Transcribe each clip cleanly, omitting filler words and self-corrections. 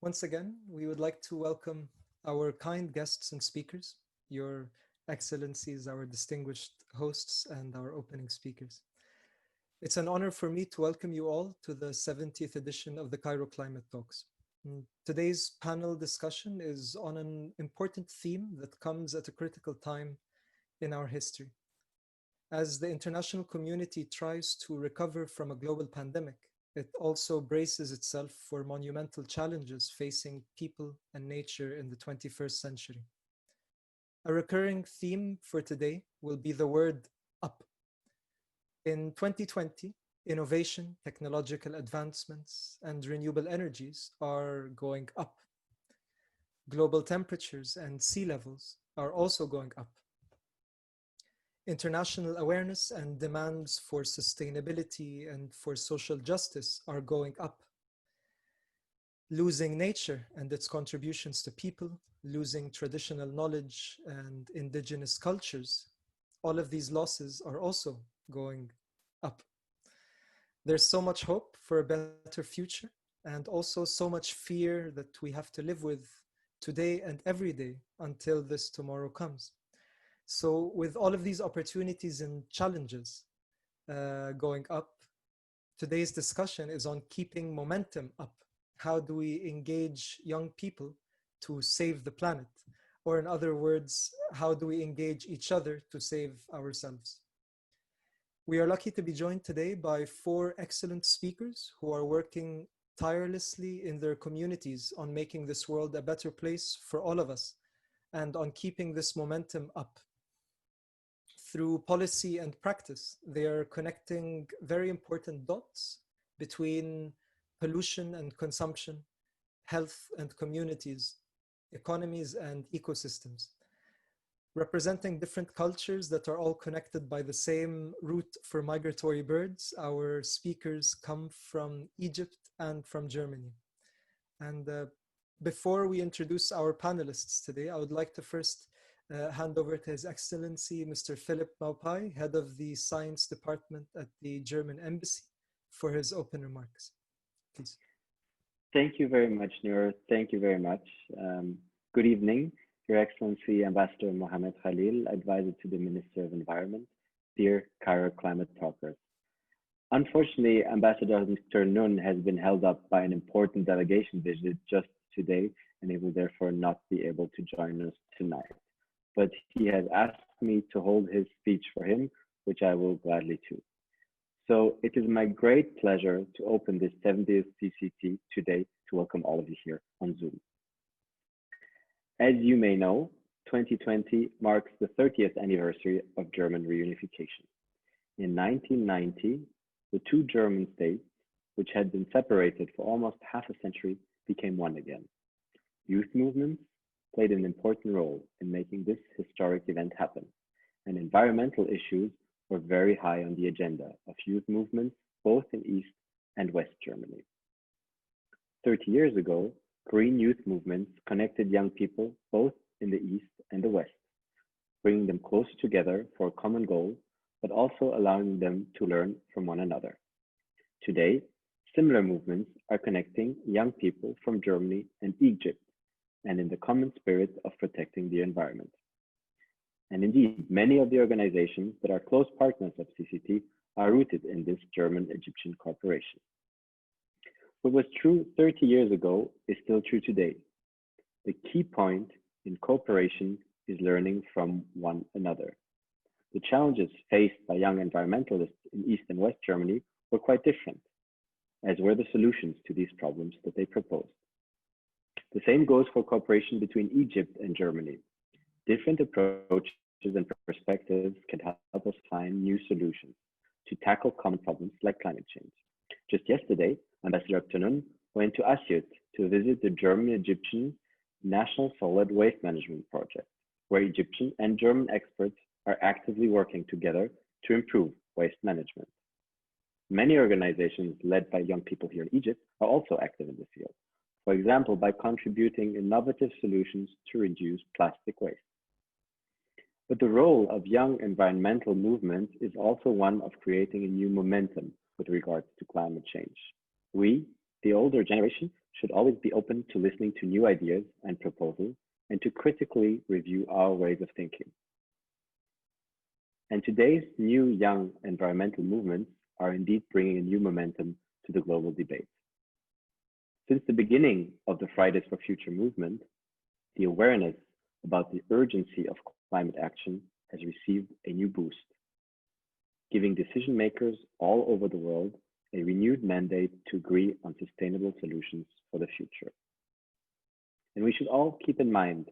Once again, we would like to welcome our kind guests and speakers, your excellencies, our distinguished hosts, and our opening speakers. It's an honor for me to welcome you all to the 70th edition of the Cairo Climate Talks. Today's panel discussion is on an important theme that comes at a critical time in our history. As the international community tries to recover from a global pandemic, it also braces itself for monumental challenges facing people and nature in the 21st century. A recurring theme for today will be the word up. In 2020, innovation, technological advancements, and renewable energies are going up. Global temperatures and sea levels are also going up. International awareness and demands for sustainability and for social justice are going up. Losing nature and its contributions to people, losing traditional knowledge and indigenous cultures, all of these losses are also going up. There's so much hope for a better future and also so much fear that we have to live with today and every day until this tomorrow comes. So with all of these opportunities and challenges going up, today's discussion is on keeping momentum up. How do we engage young people to save the planet? Or in other words, how do we engage each other to save ourselves? We are lucky to be joined today by 4 excellent speakers who are working tirelessly in their communities on making this world a better place for all of us and on keeping this momentum up. Through policy and practice, they are connecting very important dots between pollution and consumption, health and communities, economies and ecosystems, representing different cultures that are all connected by the same route for migratory birds. Our speakers come from Egypt and from Germany. And before we introduce our panelists today, I would like to first hand over to His Excellency, Mr. Philip Maupai, Head of the Science Department at the German Embassy, for his open remarks. Please. Thank you very much, Noor. Thank you very much. Good evening, Your Excellency, Ambassador Mohamed Khalil, Advisor to the Minister of Environment, dear Cairo Climate Talkers. Unfortunately, Ambassador Mr. Noor has been held up by an important delegation visit just today, and he will therefore not be able to join us tonight. But he has asked me to hold his speech for him, which I will gladly do. So it is my great pleasure to open this 70th CCT today to welcome all of you here on Zoom. As you may know, 2020 marks the 30th anniversary of German reunification. In 1990, the 2 German states, which had been separated for almost half a century, became one again. Youth movements played an important role in making this historic event happen, and environmental issues were very high on the agenda of youth movements, both in East and West Germany. 30 years ago, green youth movements connected young people both in the East and the West, bringing them closer together for a common goal, but also allowing them to learn from one another. Today, similar movements are connecting young people from Germany and Egypt, and in the common spirit of protecting the environment. And indeed, many of the organizations that are close partners of CCT are rooted in this German-Egyptian cooperation. What was true 30 years ago is still true today. The key point in cooperation is learning from one another. The challenges faced by young environmentalists in East and West Germany were quite different, as were the solutions to these problems that they proposed. The same goes for cooperation between Egypt and Germany. Different approaches and perspectives can help us find new solutions to tackle common problems like climate change. Just yesterday, Ambassador Noor went to Asyut to visit the German-Egyptian National Solid Waste Management Project, where Egyptian and German experts are actively working together to improve waste management. Many organizations led by young people here in Egypt are also active in this field. For example, by contributing innovative solutions to reduce plastic waste. But the role of young environmental movements is also one of creating a new momentum with regards to climate change. We, The older generation should always be open to listening to new ideas and proposals and to critically review our ways of thinking. And today's new young environmental movements are indeed bringing a new momentum to the global debate. Since the beginning of the Fridays for Future movement, the awareness about the urgency of climate action has received a new boost, giving decision makers all over the world a renewed mandate to agree on sustainable solutions for the future. And we should all keep in mind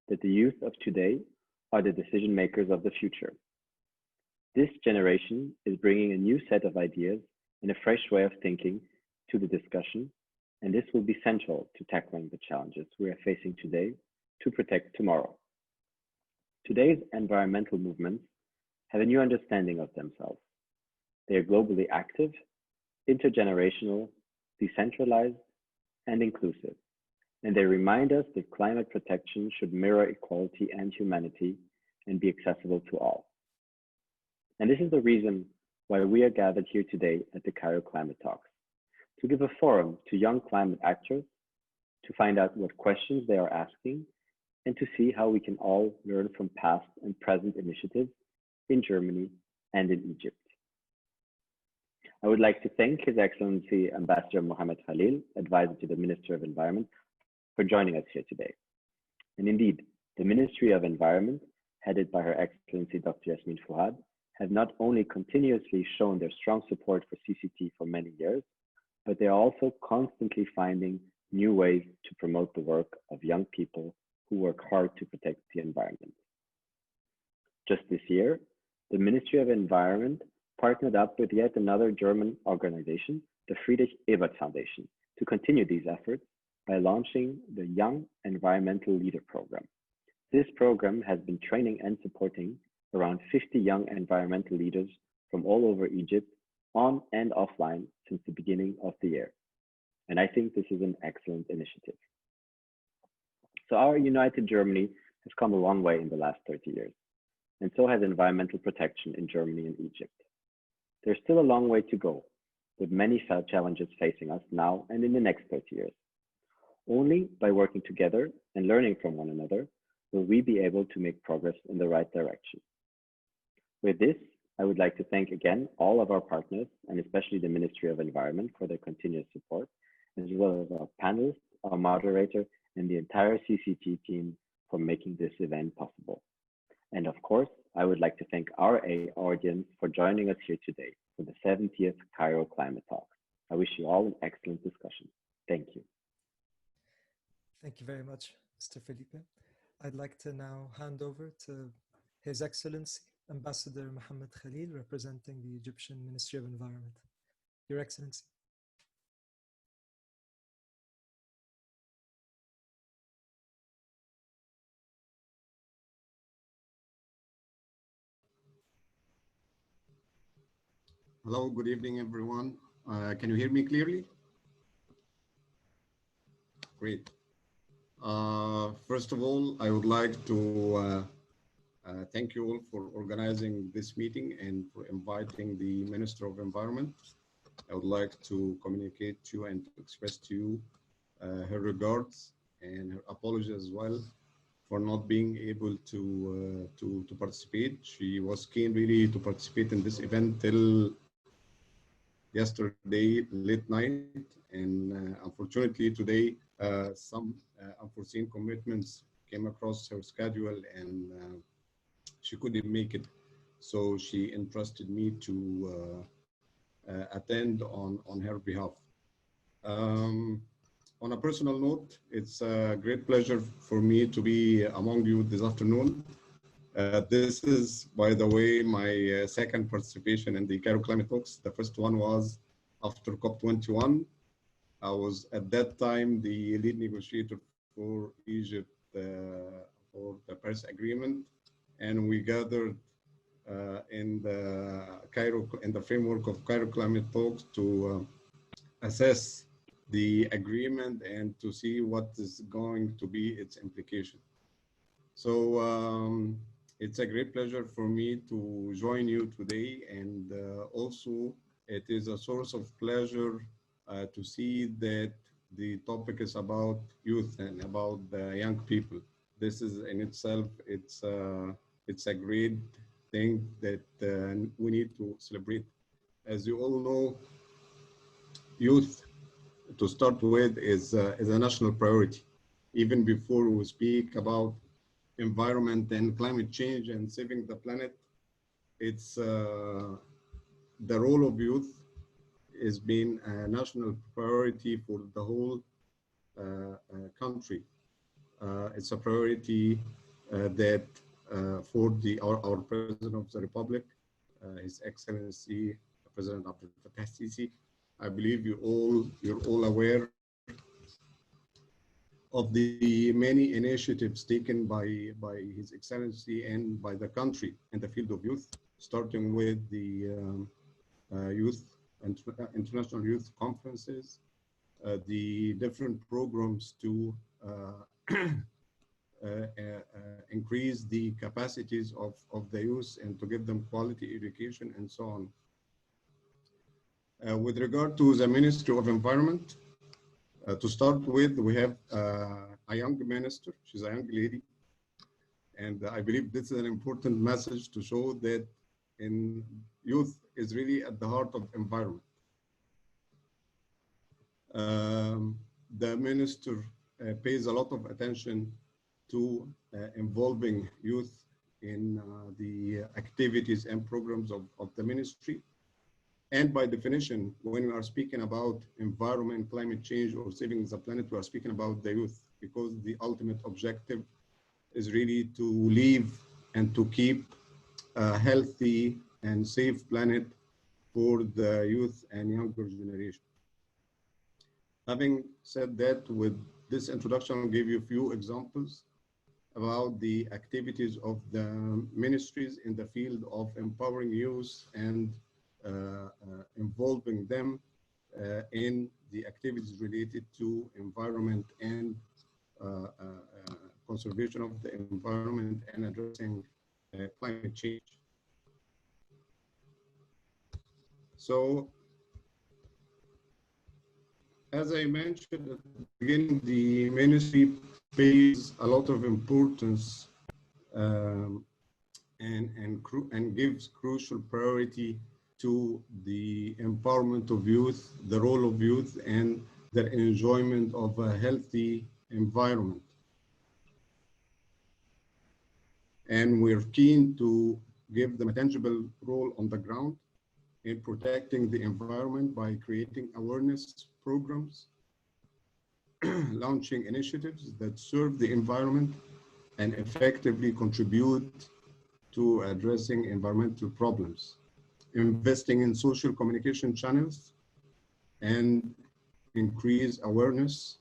that the youth of today are the decision makers of the future. This generation is bringing a new set of ideas and a fresh way of thinking to the discussion, and this will be central to tackling the challenges we are facing today to protect tomorrow. Today's environmental movements have a new understanding of themselves. They are globally active, intergenerational, decentralized, and inclusive. And they remind us that climate protection should mirror equality and humanity and be accessible to all. And this is the reason why we are gathered here today at the Cairo Climate Talks, to give a forum to young climate actors, to find out what questions they are asking, and to see how we can all learn from past and present initiatives in Germany and in Egypt. I would like to thank His Excellency Ambassador Mohamed Khalil, Advisor to the Minister of Environment, for joining us here today. And indeed, the Ministry of Environment, headed by Her Excellency Dr. Yasmin Fuad, have not only continuously shown their strong support for CCT for many years, but they are also constantly finding new ways to promote the work of young people who work hard to protect the environment. Just this year, the Ministry of Environment partnered up with yet another German organization, the Friedrich Ebert Foundation, to continue these efforts by launching the Young Environmental Leader Program. This program has been training and supporting around 50 young environmental leaders from all over Egypt, on and offline, since the beginning of the year. And I think this is an excellent initiative. So our united Germany has come a long way in the last 30 years, and so has environmental protection in Germany and Egypt. There's still a long way to go, with many challenges facing us now and in the next 30 years. Only by working together and learning from one another will we be able to make progress in the right direction. With this, I would like to thank again all of our partners, and especially the Ministry of Environment, for their continuous support, as well as our panelists, our moderator, and the entire CCT team for making this event possible. And of course, I would like to thank our audience for joining us here today for the 70th Cairo Climate Talk. I wish you all an excellent discussion. Thank you. Thank you very much, Mr. Felipe. I'd like to now hand over to His Excellency Ambassador Mohamed Khalil, representing the Egyptian Ministry of Environment. Your Excellency. Hello, good evening, everyone. Can you hear me clearly? Great. First of all, I would like to thank you all for organizing this meeting and for inviting the Minister of Environment. I would like to communicate to you and to express to you her regards and her apologies as well for not being able to participate. She was keen really to participate in this event till yesterday late night, and unfortunately today some unforeseen commitments came across her schedule and she couldn't make it. So she entrusted me to attend on her behalf. On a personal note, it's a great pleasure for me to be among you this afternoon. This is, by the way, my second participation in the Cairo Climate Talks. The first one was after COP21. I was at that time the lead negotiator for Egypt for the Paris Agreement, and we gathered in the framework of Cairo Climate Talks to assess the agreement and to see what is going to be its implication. So it's a great pleasure for me to join you today, and also it is a source of pleasure to see that the topic is about youth and about the young people. This is in itself, it's a great thing that we need to celebrate. As you all know, youth, to start with, is a national priority. Even before we speak about environment and climate change and saving the planet, it's the role of youth has been a national priority for the whole country. It's a priority that for our President of the Republic, His Excellency President Abdel Fattah Sisi. I believe you're all aware of the many initiatives taken by His Excellency and by the country in the field of youth, starting with the international youth conferences, the different programs to increase the capacities of the youth and to give them quality education and so on. With regard to the Ministry of Environment, to start with, we have a young minister. She's a young lady. And I believe this is an important message to show that youth is really at the heart of environment. The minister pays a lot of attention to involving youth in the activities and programs of the ministry. And by definition, when we are speaking about environment, climate change, or saving the planet, we are speaking about the youth, because the ultimate objective is really to live and to keep a healthy and safe planet for the youth and younger generation. Having said that, with this introduction, I'll give you a few examples about the activities of the ministries in the field of empowering youth and involving them in the activities related to environment and conservation of the environment and addressing climate change. So, as I mentioned at the beginning, the ministry pays a lot of importance and gives crucial priority to the empowerment of youth, the role of youth, and their enjoyment of a healthy environment. And we're keen to give them a tangible role on the ground in protecting the environment by creating awareness programs, launching initiatives that serve the environment and effectively contribute to addressing environmental problems, investing in social communication channels and increase awareness,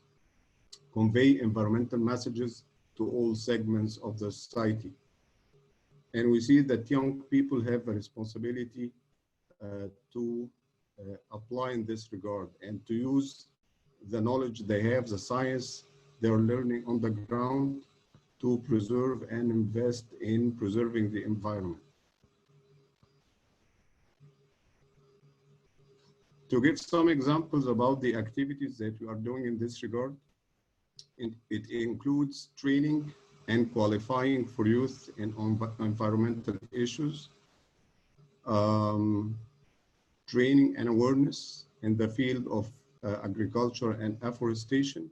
convey environmental messages to all segments of the society. And we see that young people have a responsibility to apply in this regard and to use the knowledge they have, the science they're learning on the ground, to preserve and invest in preserving the environment. To give some examples about the activities that we are doing in this regard, it includes training and qualifying for youth in environmental issues, training and awareness in the field of agriculture and afforestation,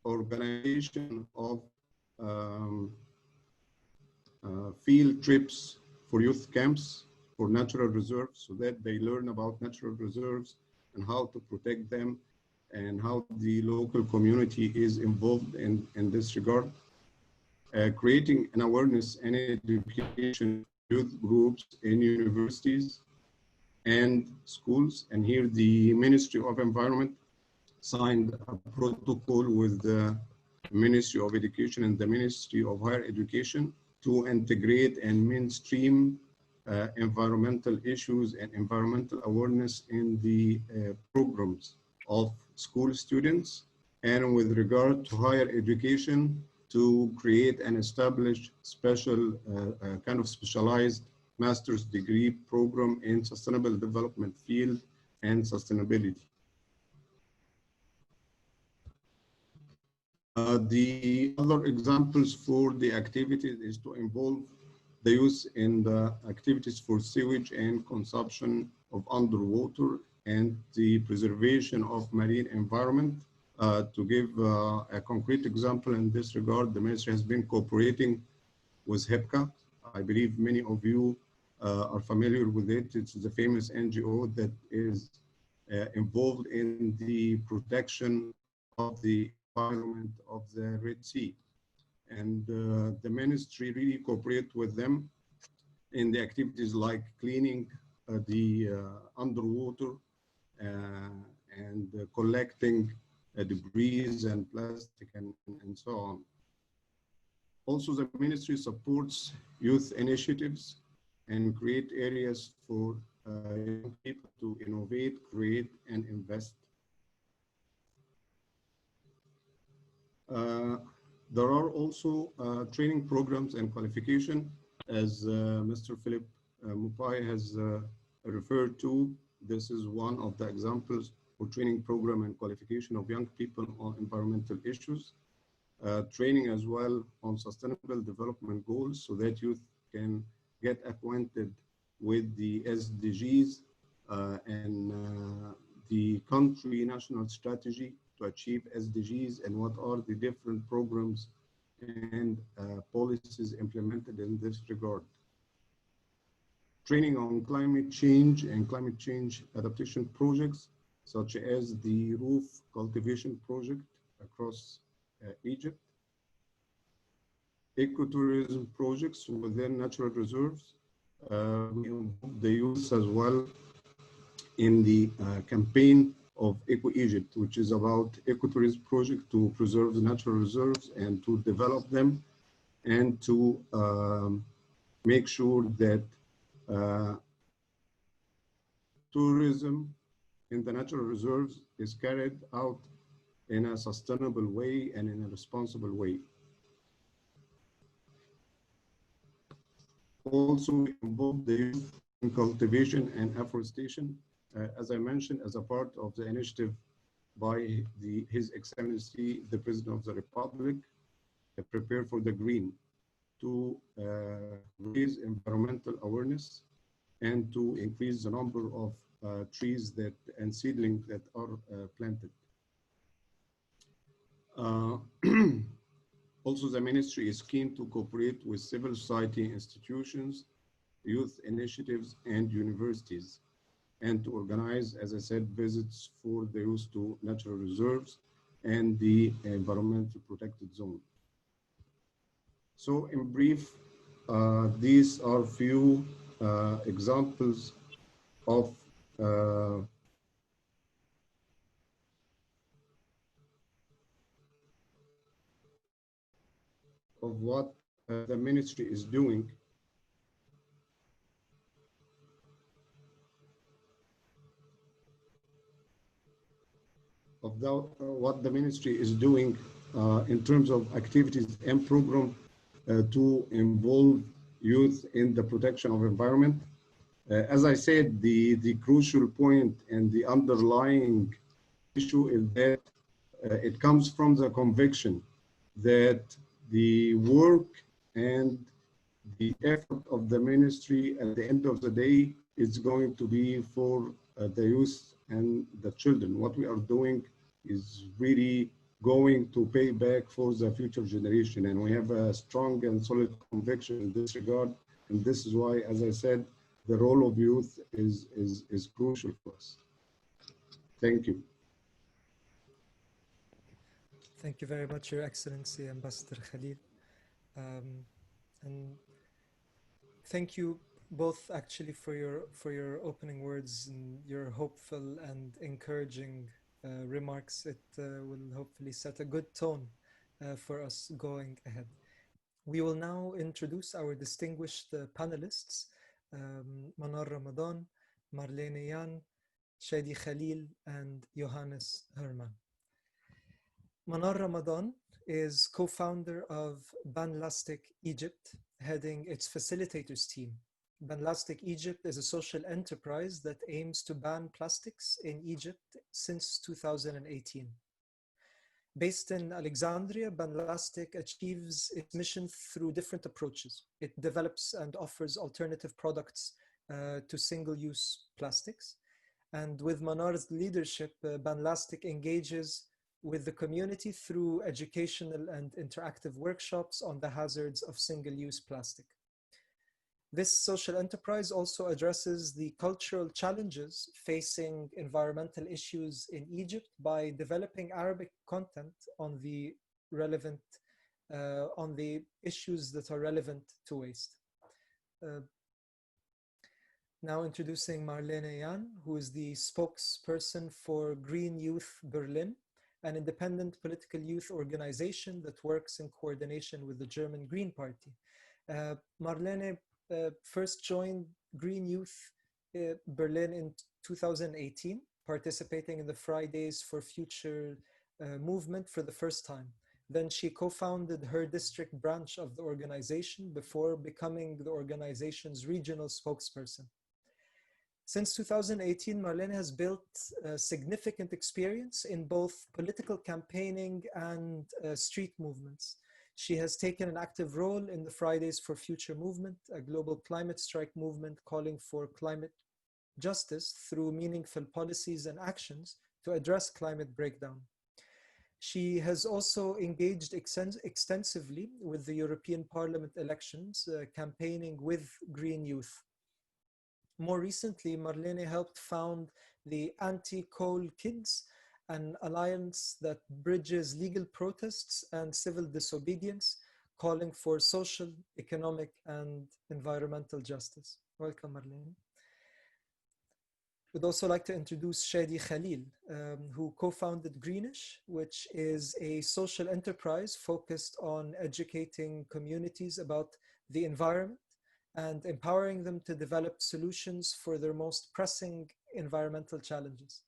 organization of field trips for youth camps for natural reserves, so that they learn about natural reserves and how to protect them and how the local community is involved in this regard. Creating an awareness and education youth groups in universities and schools. And here the Ministry of Environment signed a protocol with the Ministry of Education and the Ministry of Higher Education to integrate and mainstream environmental issues and environmental awareness in the programs of school students. And with regard to higher education, to create and establish special kind of specialized master's degree program in sustainable development field and sustainability. The other examples for the activities is to involve the youth in the activities for sewage and consumption of underwater and the preservation of marine environment. To give a concrete example in this regard, the ministry has been cooperating with HEPCA. I believe many of you are familiar with it. It's the famous NGO that is involved in the protection of the environment of the Red Sea. And the ministry really cooperates with them in the activities like cleaning the underwater and collecting debris and plastic and so on. Also, the ministry supports youth initiatives and create areas for young people to innovate, create, and invest. There are also training programs and qualification, as Mr. Philip Mupai has referred to. This is one of the examples for training program and qualification of young people on environmental issues. Training as well on sustainable development goals so that youth can get acquainted with the SDGs and the country national strategy to achieve SDGs and what are the different programs and policies implemented in this regard. Training on climate change and climate change adaptation projects, such as the roof cultivation project across Egypt. Ecotourism projects within natural reserves. We involve the youth as well in the campaign of Eco Egypt, which is about ecotourism project to preserve the natural reserves and to develop them and to make sure that tourism in the natural reserves is carried out in a sustainable way and in a responsible way. Also involve the youth in cultivation and afforestation, as I mentioned, as a part of the initiative by His Excellency, the President of the Republic, Prepare for the Green, to raise environmental awareness and to increase the number of trees and seedlings that are planted. Also, the ministry is keen to cooperate with civil society institutions, youth initiatives, and universities, and to organize, as I said, visits for the youth to natural reserves and the environmental protected zone. So in brief, these are few examples of what the ministry is doing what the ministry is doing in terms of activities and program to involve youth in the protection of environment. As I said, the crucial point and the underlying issue is that it comes from the conviction that the work and the effort of the ministry at the end of the day is going to be for the youth and the children. What we are doing is really going to pay back for the future generation. And we have a strong and solid conviction in this regard. And this is why, as I said, the role of youth is crucial for us. Thank you. Thank you very much, Your Excellency, Ambassador Khalil. And thank you both actually for your opening words and your hopeful and encouraging remarks. It will hopefully set a good tone for us going ahead. We will now introduce our distinguished panelists, Manar Ramadan, Marlene Jahn, Shady Khalil, and Johannes Herrmann. Manar Ramadan is co-founder of Banlastic Egypt, heading its facilitators team, Banlastic Egypt is a social enterprise that aims to ban plastics in Egypt since 2018. Based in Alexandria, Banlastic achieves its mission through different approaches. It develops and offers alternative products to single-use plastics. And with Manar's leadership, Banlastic engages with the community through educational and interactive workshops on the hazards of single-use plastic. This social enterprise also addresses the cultural challenges facing environmental issues in Egypt by developing Arabic content on the issues that are relevant to waste. Now introducing Marlene Jahn, who is the spokesperson for Green Youth Berlin, an independent political youth organization that works in coordination with the German Green Party. Marlene first joined Green Youth Berlin in 2018, participating in the Fridays for Future movement for the first time. Then she co-founded her district branch of the organization before becoming the organization's regional spokesperson. Since 2018, Marlene has built significant experience in both political campaigning and street movements. She has taken an active role in the Fridays for Future movement, a global climate strike movement calling for climate justice through meaningful policies and actions to address climate breakdown. She has also engaged extensively with the European Parliament elections, campaigning with Green Youth. More recently, Marlene helped found the Anti-Coal Kids, an alliance that bridges legal protests and civil disobedience, calling for social, economic, and environmental justice. Welcome, Marlene. We'd also like to introduce Shady Khalil, who co-founded Greenish, which is a social enterprise focused on educating communities about the environment and empowering them to develop solutions for their most pressing environmental challenges.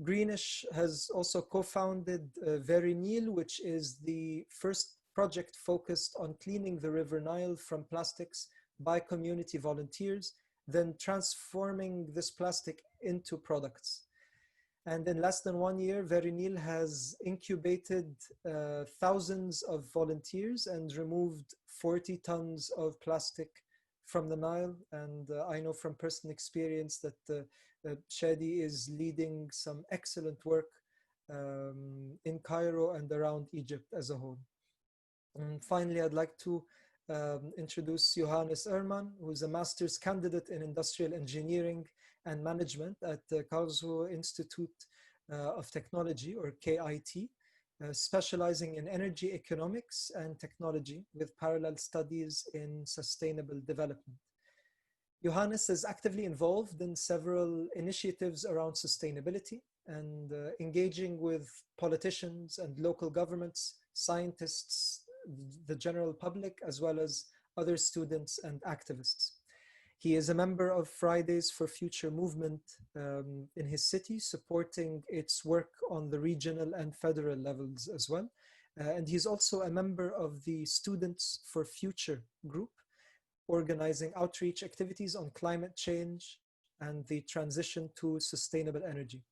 Greenish has also co-founded Very Nile, which is the first project focused on cleaning the River Nile from plastics by community volunteers, then transforming this plastic into products. And in less than 1 year, Very Nile has incubated thousands of volunteers and removed 40 tons of plastic from the Nile. And I know from personal experience that Shady is leading some excellent work in Cairo and around Egypt as a whole. And finally, I'd like to introduce Johannes Herrmann, who is a master's candidate in industrial engineering and management at the Cairo Institute of Technology, or KIT, specializing in energy economics and technology with parallel studies in sustainable development. Johannes is actively involved in several initiatives around sustainability and engaging with politicians and local governments, scientists, the general public, as well as other students and activists. He is a member of Fridays for Future movement in his city, supporting its work on the regional and federal levels as well. And he's also a member of the Students for Future group, organizing outreach activities on climate change and the transition to sustainable energy.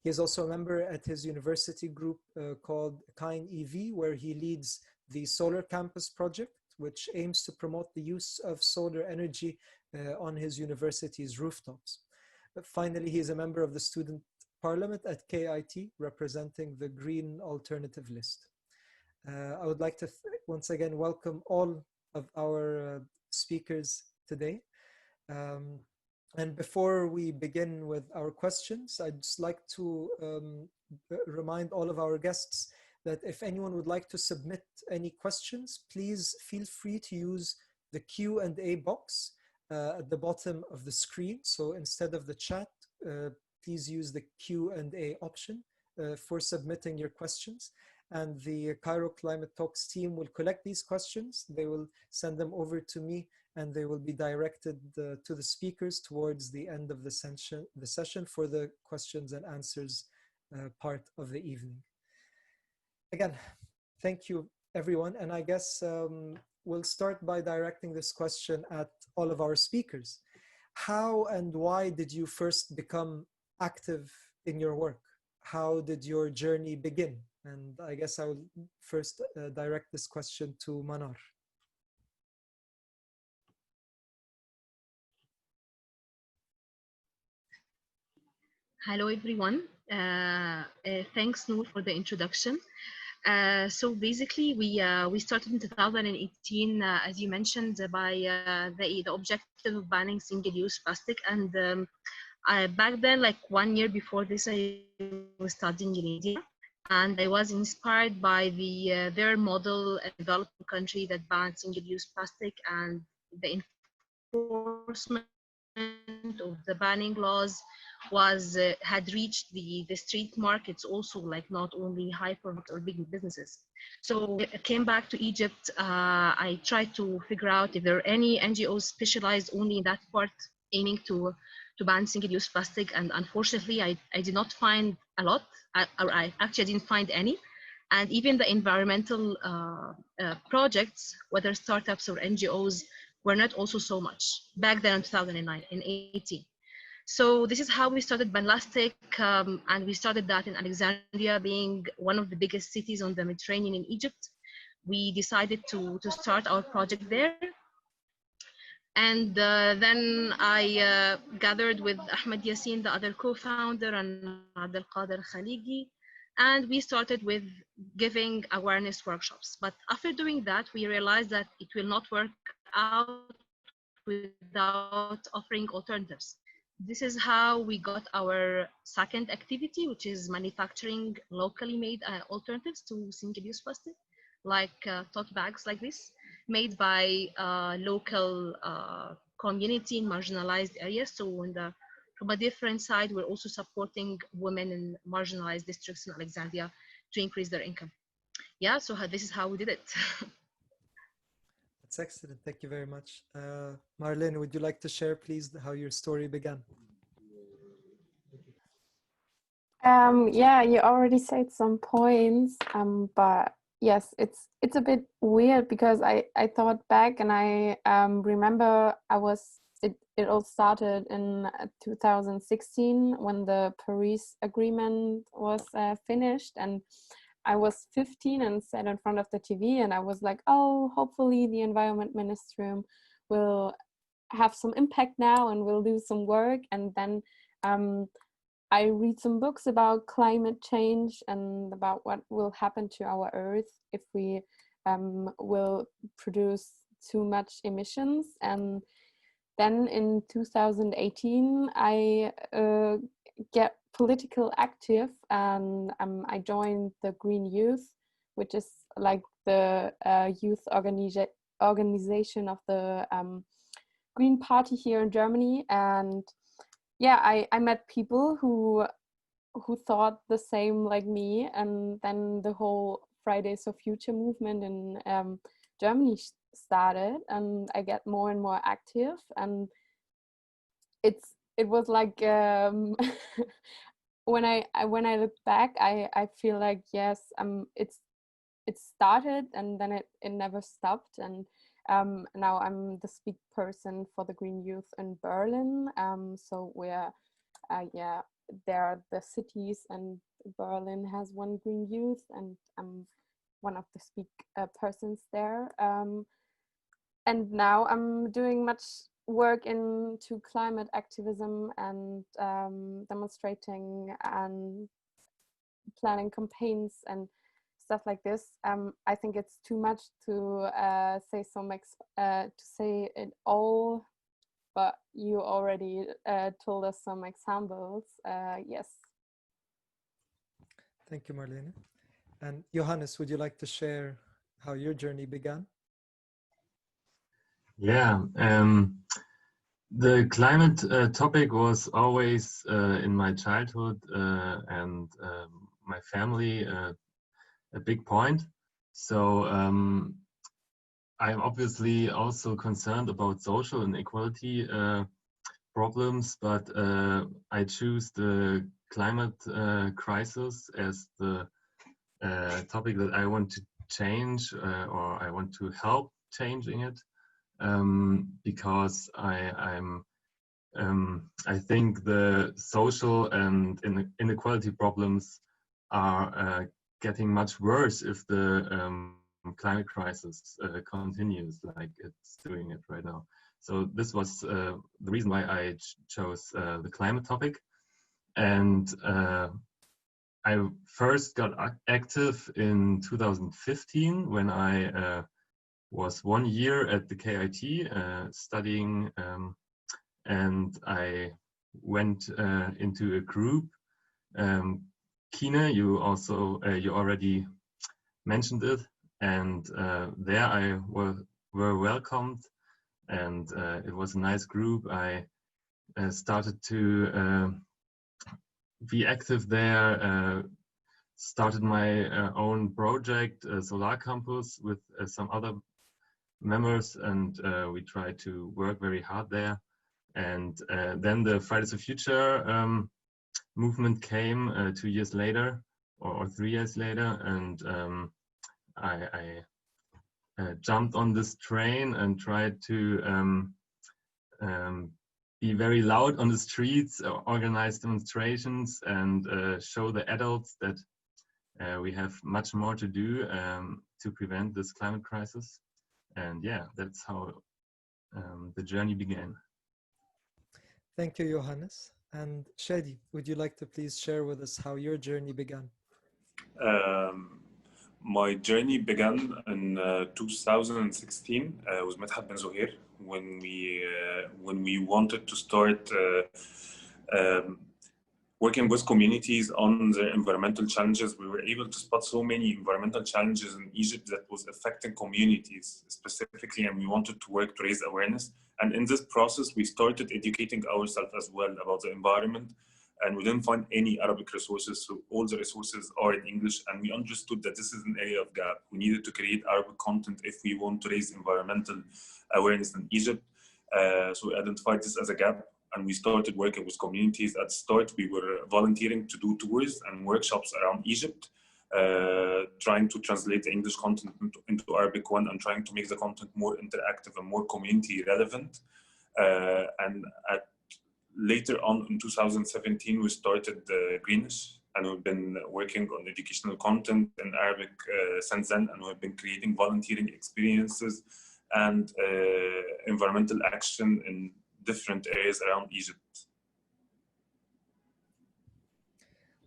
He is also a member at his university group called Kine EV, where he leads the Solar Campus project, which aims to promote the use of solar energy on his university's rooftops. But finally, he is a member of the student parliament at KIT, representing the Green Alternative List. I would like to once again welcome all of our speakers today. And before we begin with our questions, I'd just like to remind all of our guests that if anyone would like to submit any questions, please feel free to use the Q&A box at the bottom of the screen. So instead of the chat, please use the Q&A option for submitting your questions. And the Cairo Climate Talks team will collect these questions. They will send them over to me, and they will be directed to the speakers towards the end of the session for the questions and answers part of the evening. Again, thank you, everyone. And I guess we'll start by directing this question at all of our speakers. How and why did you first become active in your work? How did your journey begin? And I guess I will first direct this question to Manar. Hello, everyone. Thanks, Noor, for the introduction. So basically, we started in 2018, as you mentioned, by the objective of banning single-use plastic. And back then, like 1 year before this, I was studying in India, and I was inspired by their model, a developing country that banned single-use plastic, and the enforcement of the banning laws was had reached the street markets also, like not only hypermarkets or big businesses. So I came back to Egypt. I tried to figure out if there are any NGOs specialized only in that part, aiming to ban single-use plastic, and unfortunately I did not find a lot. I actually didn't find any. And even the environmental projects, whether startups or NGOs, were not also so much back then in 2009 and 18. So this is how we started Banlastic, and we started that in Alexandria, being one of the biggest cities on the Mediterranean in Egypt. We decided to start our project there. And then I gathered with Ahmed Yassin, the other co-founder, and Abdel Qadir Khaligi, and we started with giving awareness workshops. But after doing that, we realized that it will not work out without offering alternatives. This is how we got our second activity, which is manufacturing locally made alternatives to single-use plastic, like tote bags like this, made by local community in marginalized areas. So from a different side, we're also supporting women in marginalized districts in Alexandria to increase their income. Yeah, so this is how we did it. That's excellent. Thank you very much. Marlene, would you like to share, please, how your story began? Yeah, you already said some points, but yes, it's a bit weird because I thought back, and I remember it all started in 2016 when the Paris Agreement was finished, and I was 15 and sat in front of the TV, and I was like, oh, hopefully the Environment Ministerium will have some impact now and will do some work. And then I read some books about climate change and about what will happen to our Earth if we will produce too much emissions. And then in 2018, I get political active, and I joined the Green Youth, which is like the youth organization of the Green Party here in Germany. And yeah, I met people who thought the same like me, and then the whole Fridays for Future movement in Germany started, and I get more and more active, and it was like when I look back, I feel like yes, it started and then it never stopped, and now I'm the speak person for the Green Youth in Berlin. So we're yeah, there are the cities, and Berlin has one Green Youth, and I'm one of the speak persons there. And now I'm doing much work into climate activism and demonstrating and planning campaigns and stuff like this. I think it's too much to say it all, but you already told us some examples. Yes. Thank you, Marlene. And Johannes, would you like to share how your journey began? Yeah, the climate topic was always in my childhood and my family a big point. So I'm obviously also concerned about social inequality problems, but I choose the climate crisis as the topic that I want to change or I want to help changing it, because I think the social and inequality problems are getting much worse if the climate crisis continues like it's doing it right now. So this was the reason why I chose the climate topic. And I first got active in 2015 when I was 1 year at the KIT studying, and I went into a group. Kine, you already mentioned it, and there I were welcomed, and it was a nice group. I started to be active there, started my own project, Solar Campus, with some other members, and we tried to work very hard there. And then the Fridays for Future movement came 2 years later, or 3 years later, and I jumped on this train and tried to be very loud on the streets, organize demonstrations, and show the adults that we have much more to do to prevent this climate crisis. And yeah, that's how the journey began. Thank you, Johannes. And Shady, would you like to please share with us how your journey began? My journey began in 2016 with Medhat Ben Zuhair when we wanted to start working with communities on the environmental challenges. We were able to spot so many environmental challenges in Egypt that was affecting communities specifically, and we wanted to work to raise awareness. And in this process, we started educating ourselves as well about the environment, and we didn't find any Arabic resources, so all the resources are in English, and we understood that this is an area of gap. We needed to create Arabic content if we want to raise environmental awareness in Egypt. So we identified this as a gap, and we started working with communities. At the start, we were volunteering to do tours and workshops around Egypt, trying to translate the English content into Arabic one, and trying to make the content more interactive and more community relevant. And later on in 2017, we started Greenish, and we've been working on educational content in Arabic since then, and we've been creating volunteering experiences and environmental action in different areas around Egypt.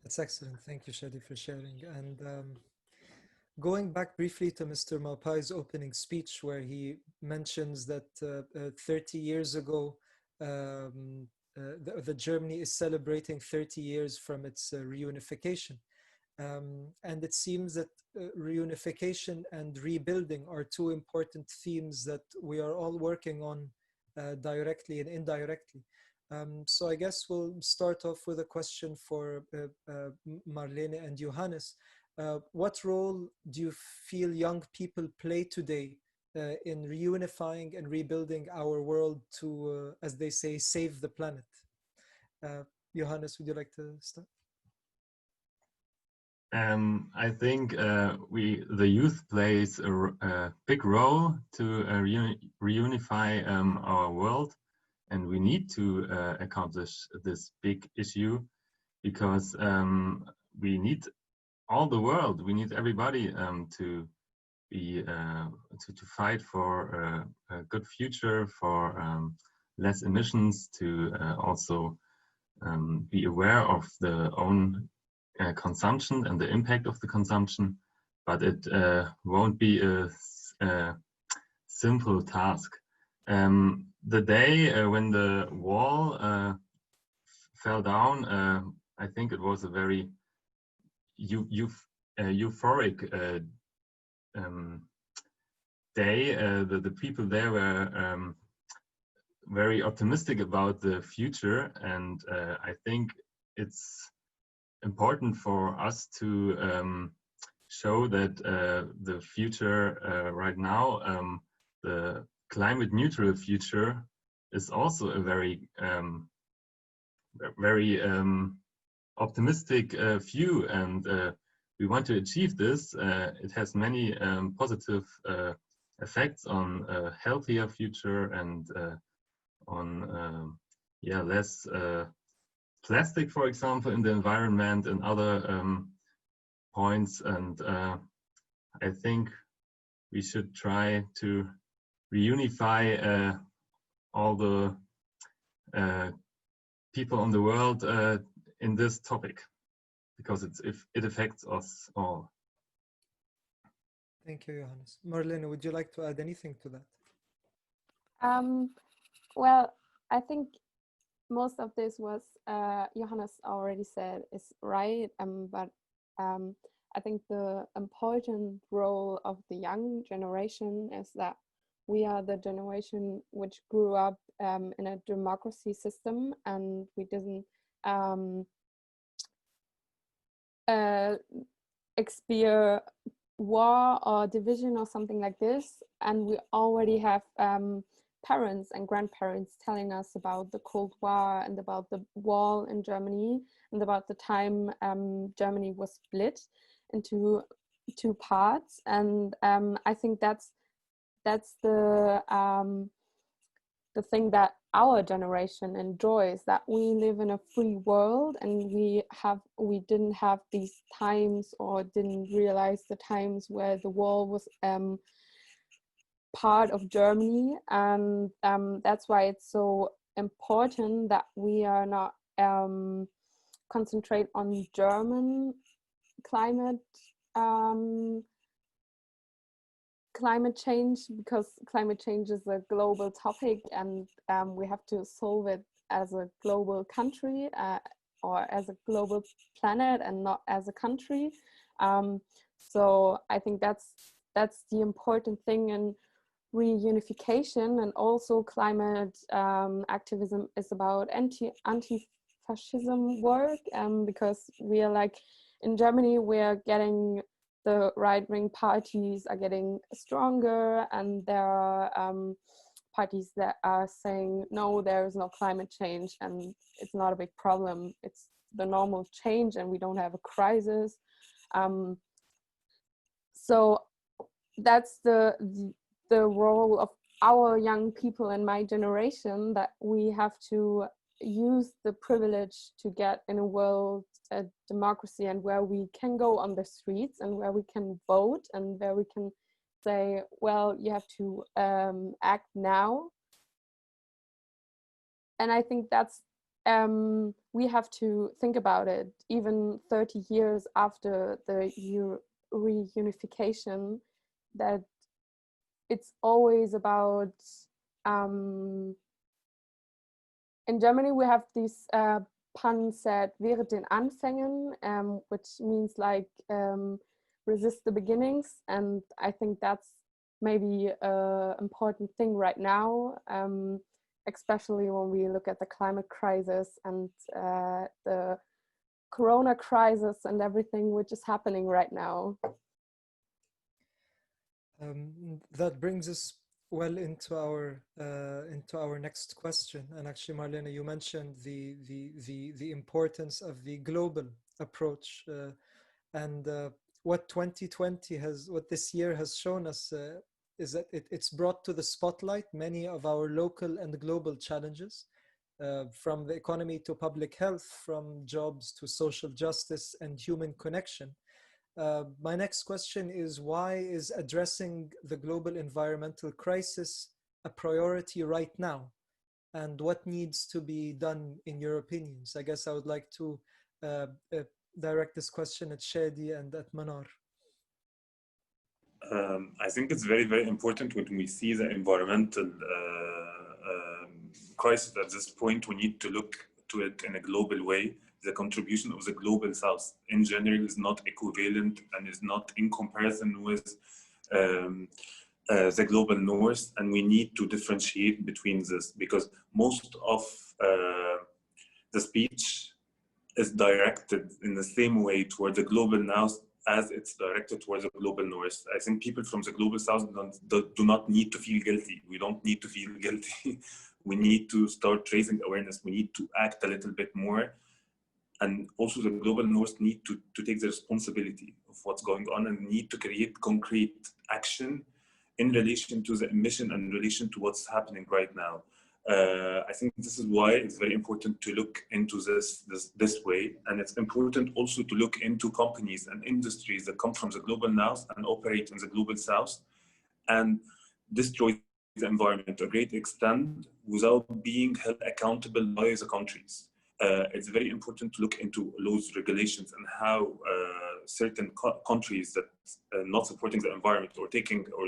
That's excellent. Thank you, Shady, for sharing. And going back briefly to Mr. Maupai's opening speech, where he mentions that 30 years ago, the Germany is celebrating 30 years from its reunification. And it seems that reunification and rebuilding are two important themes that we are all working on directly and indirectly. So I guess we'll start off with a question for Marlene and Johannes. What role do you feel young people play today in reunifying and rebuilding our world to, as they say, save the planet? Johannes, would you like to start? I think the youth plays a big role to reunify our world, and we need to accomplish this big issue because we need all the world, we need everybody to be to fight for a good future, for less emissions, to also be aware of their own consumption and the impact of the consumption, but it won't be a simple task. The day when the wall fell down, I think it was a very euphoric day. The people there were very optimistic about the future, and I think it's important for us to show that the future right now, the climate neutral future, is also a very optimistic view, and we want to achieve this. It has many positive effects on a healthier future and on less plastic, for example, in the environment and other points. And I think we should try to reunify all the people on the world in this topic, because it affects us all. Thank you, Johannes. Marlene, would you like to add anything to that? Well, I think most of this was Johannes already said is right, but I think the important role of the young generation is that we are the generation which grew up in a democracy system, and we didn't experience war or division or something like this, and we already have parents and grandparents telling us about the Cold War and about the wall in Germany and about the time Germany was split into two parts. And I think that's the thing that our generation enjoys, that we live in a free world, and we didn't have these times, or didn't realize the times where the wall was part of Germany. And that's why it's so important that we are not concentrate on German climate change, because climate change is a global topic, and we have to solve it as a global country or as a global planet, and not as a country. So I think that's the important thing in reunification. And also climate activism is about anti-fascism work, because we are like, in Germany, we're getting, the right-wing parties are getting stronger, and there are parties that are saying, no, there is no climate change and it's not a big problem, it's the normal change and we don't have a crisis. So that's the role of our young people in my generation, that we have to use the privilege to get in a world, a democracy, and where we can go on the streets and where we can vote and where we can say, well, you have to act now. And I think that's we have to think about it even 30 years after the reunification, that it's always about in Germany we have this pun said während den Anfängen, which means like resist the beginnings. And I think that's maybe an important thing right now, especially when we look at the climate crisis and the corona crisis and everything which is happening right now. That brings us well into our next question. And actually, Marlene, you mentioned the importance of the global approach, and what 2020 what this year has shown us is that it's brought to the spotlight many of our local and global challenges, from the economy to public health, from jobs to social justice and human connection. My next question is, why is addressing the global environmental crisis a priority right now? And what needs to be done in your opinions? I guess I would like to direct this question at Shady and at Manar. I think it's very, very important when we see the environmental crisis at this point. We need to look to it in a global way. The contribution of the global south in general is not equivalent and is not in comparison with the global north, and we need to differentiate between this, because most of the speech is directed in the same way toward the global north as it's directed towards the global north. I think people from the global south do not need to feel guilty. We don't need to feel guilty. We need to start raising awareness. We need to act a little bit more. And also the global north need to take the responsibility of what's going on and need to create concrete action in relation to the emission and in relation to what's happening right now. I think this is why it's very important to look into this way. And it's important also to look into companies and industries that come from the global north and operate in the global south and destroy the environment to a great extent without being held accountable by the countries. It's very important to look into those regulations and how certain countries that are not supporting the environment or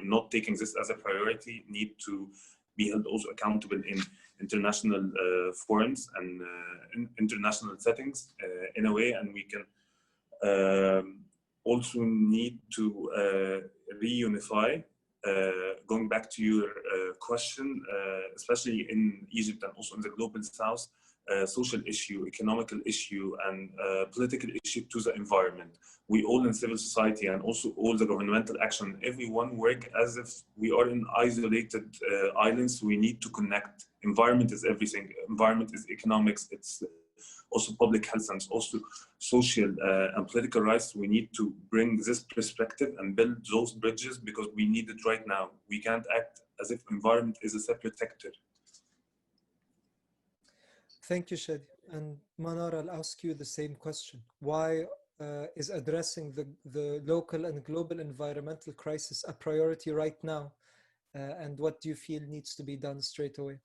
not taking this as a priority need to be held also accountable in international forums and in international settings in a way. And we can also need to reunify. Going back to your question, especially in Egypt and also in the global south, social issue, economical issue, and political issue to the environment. We all in civil society and also all the governmental action, everyone work as if we are in isolated islands. We need to connect. Environment is everything. Environment is economics. It's also public health and also social and political rights. We need to bring this perspective and build those bridges because we need it right now. We can't act as if environment is a separate sector. Thank you, Shady. And Manar, I'll ask you the same question. Why is addressing the local and global environmental crisis a priority right now? And what do you feel needs to be done straight away?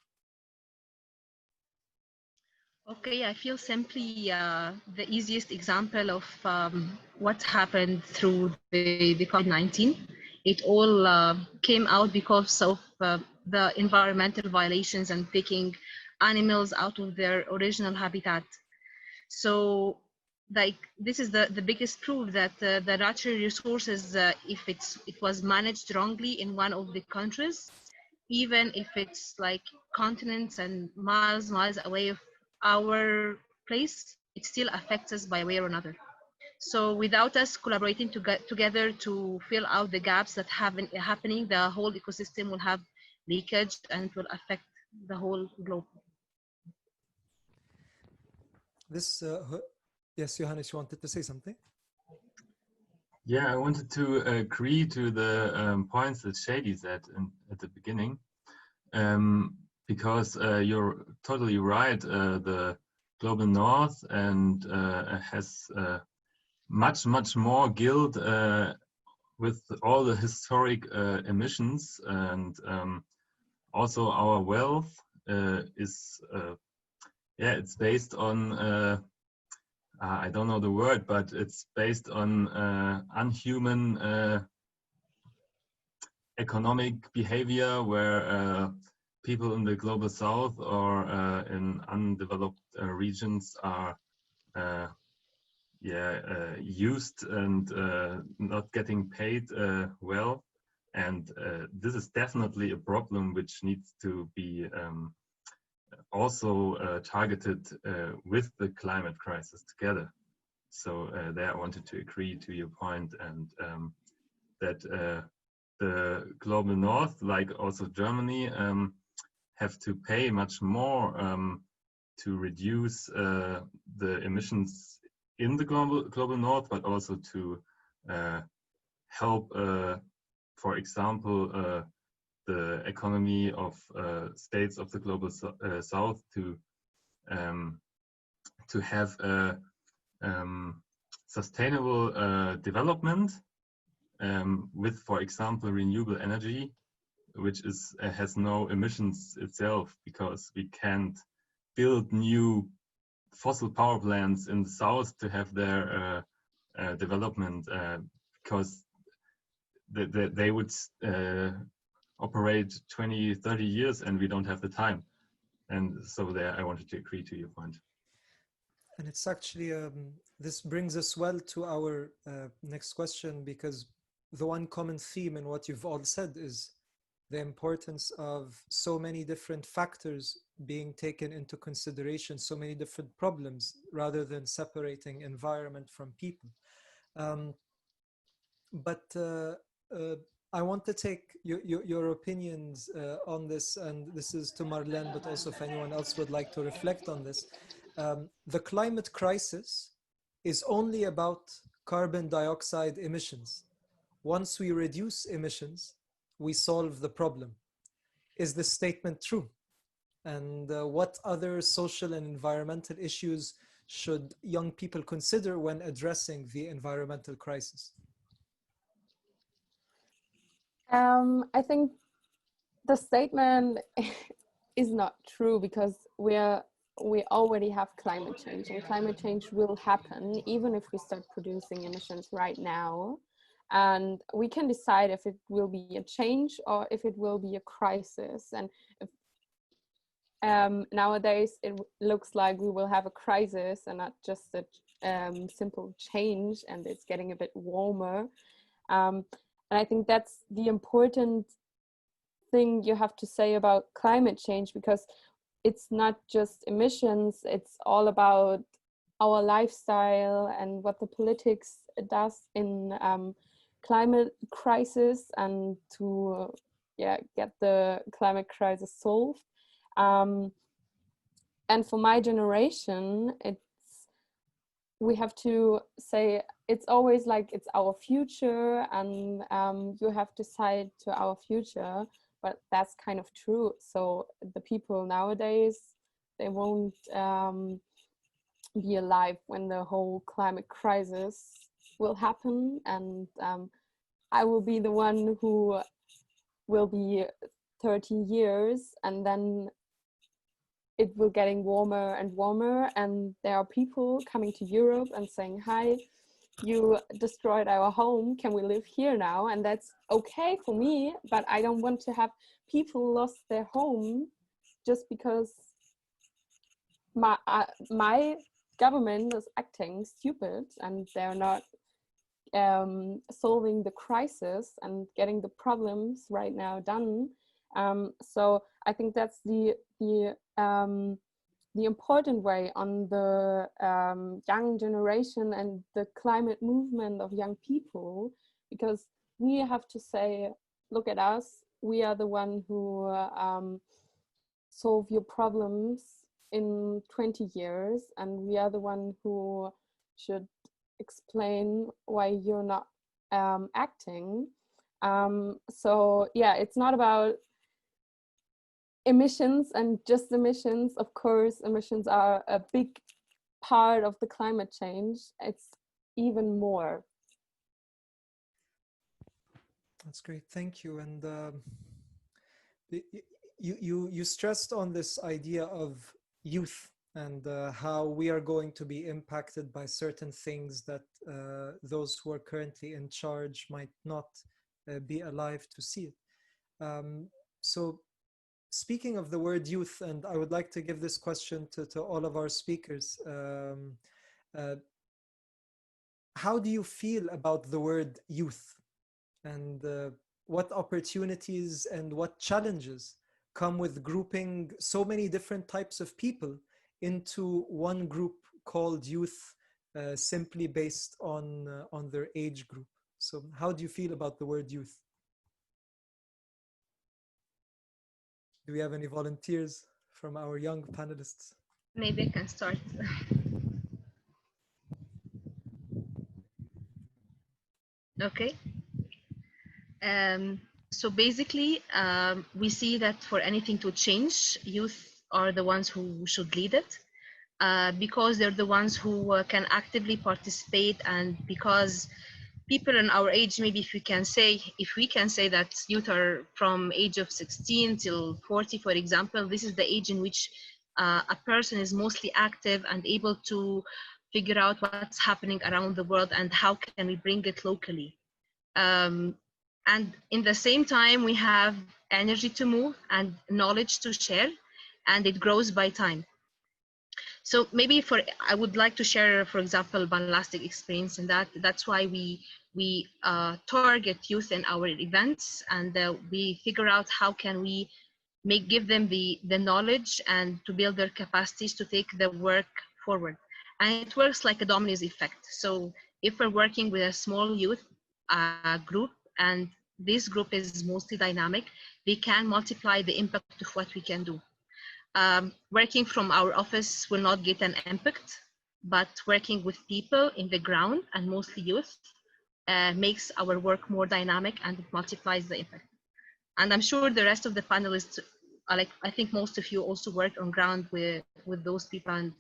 Okay, I feel simply the easiest example of what happened through the COVID-19. It all came out because of the environmental violations and taking animals out of their original habitat. So like this is the biggest proof that the natural resources, if it was managed wrongly in one of the countries, even if it's like continents and miles away of our place, it still affects us by way or another. So without us collaborating together to fill out the gaps that have been happening, the whole ecosystem will have leakage and it will affect the whole globe. This, yes, Johannes, you wanted to say something? Yeah, I wanted to agree to the points that Shady said at the beginning, because you're totally right. The global north and has much more guilt with all the historic emissions, and also our wealth is it's based on I don't know the word, but it's based on unhuman economic behavior where people in the global south or in undeveloped regions are used and not getting paid well. And this is definitely a problem which needs to be also targeted with the climate crisis together. So there I wanted to agree to your point, and that the global north, like also Germany, have to pay much more to reduce the emissions in the global north, but also to help, for example, the economy of states of the global south to have a sustainable development with, for example, renewable energy, which has no emissions itself, because we can't build new fossil power plants in the south to have their development, because they would operate 20-30 years and we don't have the time. And so there I wanted to agree to your point. And it's actually, this brings us well to our next question, because the one common theme in what you've all said is the importance of so many different factors being taken into consideration, so many different problems, rather than separating environment from people. But I want to take your opinions on this, and this is to Marlene, but also if anyone else would like to reflect on this. The climate crisis is only about carbon dioxide emissions. Once we reduce emissions, we solve the problem. Is this statement true? And what other social and environmental issues should young people consider when addressing the environmental crisis? I think the statement is not true, because we already have climate change, and climate change will happen even if we start producing emissions right now. And we can decide if it will be a change or if it will be a crisis. And if, nowadays it looks like we will have a crisis and not just a simple change, and it's getting a bit warmer. And I think that's the important thing you have to say about climate change, because it's not just emissions, it's all about our lifestyle and what the politics does in climate crisis, and to get the climate crisis solved. And for my generation, we have to say it's always like it's our future, and you have to decide to our future, but that's kind of true. So the people nowadays, they won't be alive when the whole climate crisis will happen, and I will be the one who will be 30 years, and then it will getting warmer and warmer, and there are people coming to Europe and saying, hi, you destroyed our home, can we live here now? And that's okay for me, but I don't want to have people lost their home just because my government is acting stupid and they're not solving the crisis and getting the problems right now done. So I think that's the important way on the young generation and the climate movement of young people, because we have to say, look at us, we are the one who solve your problems in 20 years, and we are the one who should explain why you're not acting. So yeah, it's not about emissions and just emissions. Of course, emissions are a big part of the climate change. It's even more. That's great, thank you. And you stressed on this idea of youth and how we are going to be impacted by certain things that those who are currently in charge might not be alive to see it. So speaking of the word youth, and I would like to give this question to all of our speakers, how do you feel about the word youth, and what opportunities and what challenges come with grouping so many different types of people into one group called youth, simply based on their age group? So how do you feel about the word youth? Do we have any volunteers from our young panelists? Maybe I can start. Okay. So basically, we see that for anything to change, youth are the ones who should lead it, because they're the ones who can actively participate, and because people in our age, maybe if we can say that youth are from age of 16 till 40, for example, this is the age in which a person is mostly active and able to figure out what's happening around the world and how can we bring it locally. And in the same time, we have energy to move and knowledge to share, and it grows by time. So maybe I would like to share, for example, Banlastic experience, and that's why we target youth in our events, and we figure out how can we give them the knowledge and to build their capacities to take the work forward. And it works like a dominoes effect. So if we're working with a small youth group, and this group is mostly dynamic, we can multiply the impact of what we can do. Working from our office will not get an impact, but working with people in the ground, and mostly youth, makes our work more dynamic, and it multiplies the impact. And I'm sure the rest of the panelists, like I think most of you also worked on ground with those people, and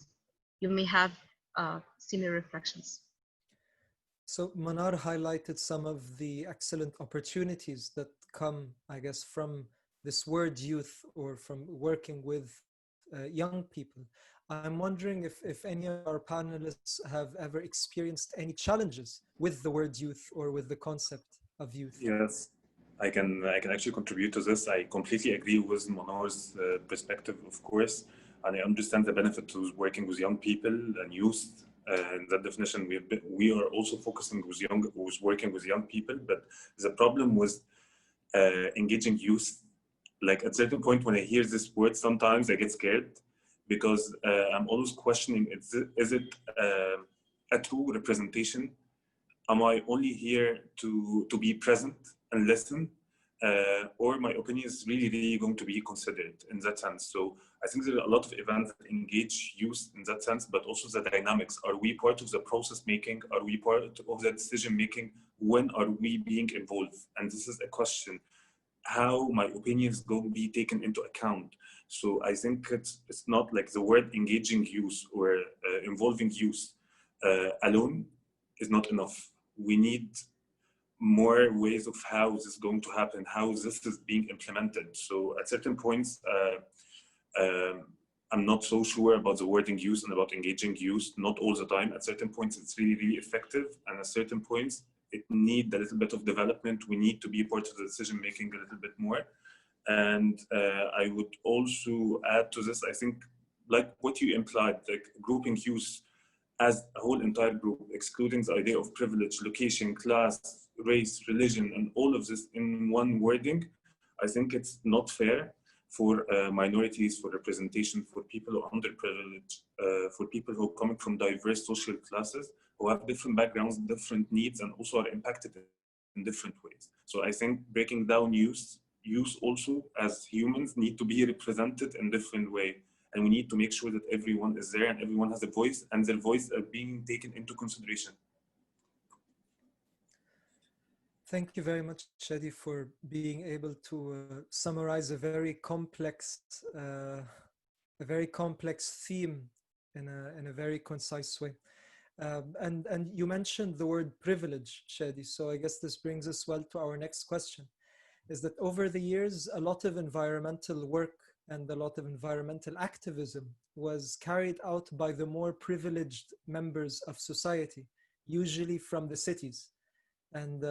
you may have similar reflections. So Manar highlighted some of the excellent opportunities that come, I guess, from this word youth or from working with young people. I'm wondering if any of our panelists have ever experienced any challenges with the word youth or with the concept of youth. Yes, I can actually contribute to this. I completely agree with Manar's perspective, of course, and I understand the benefit to working with young people and youth. In that definition, we are also focusing with working with young people, but the problem was engaging youth. Like at a certain point when I hear this word, sometimes I get scared because I'm always questioning, is it a true representation? Am I only here to be present and listen? Or my opinion is really going to be considered in that sense? So I think there are a lot of events that engage youth in that sense, but also the dynamics. Are we part of the process making? Are we part of the decision making? When are we being involved? And this is a question. How my opinions going to be taken into account? So I think it's not like the word engaging youth or involving youth alone is not enough. We need more ways of how this is going to happen, how this is being implemented. So at certain points, I'm not so sure about the wording youth and about engaging youth, not all the time. At certain points, it's really effective. And at certain points, it needs a little bit of development. We need to be part of the decision making a little bit more. And I would also add to this, I think, like what you implied, like grouping youth as a whole entire group, excluding the idea of privilege, location, class, race, religion, and all of this in one wording, I think it's not fair for minorities, for representation, for people who are underprivileged, for people who are coming from diverse social classes, who have different backgrounds, different needs, and also are impacted in different ways. So I think breaking down youth also as humans need to be represented in different way. And we need to make sure that everyone is there and everyone has a voice and their voice are being taken into consideration. Thank you very much, Shady, for being able to summarize a very complex theme in a very concise way. And you mentioned the word privilege, Shady. So I guess this brings us well to our next question, is that over the years, a lot of environmental work and a lot of environmental activism was carried out by the more privileged members of society, usually from the cities. And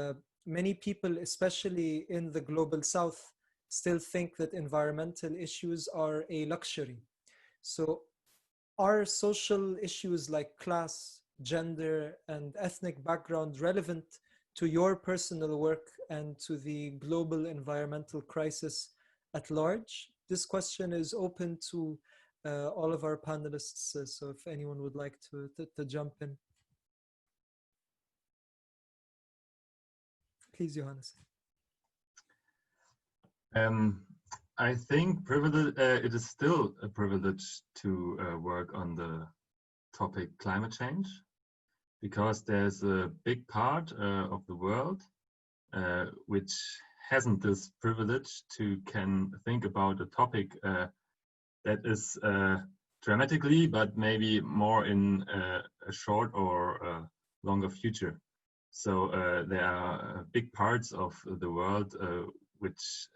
many people, especially in the global south, still think that environmental issues are a luxury. So are social issues like class, gender, and ethnic background relevant to your personal work and to the global environmental crisis at large? This question is open to all of our panelists, so if anyone would like to jump in. Please, Johannes. I think it is still a privilege to work on the topic climate change, because there's a big part of the world which hasn't this privilege to can think about a topic that is dramatically, but maybe more in a short or longer future. So there are big parts of the world which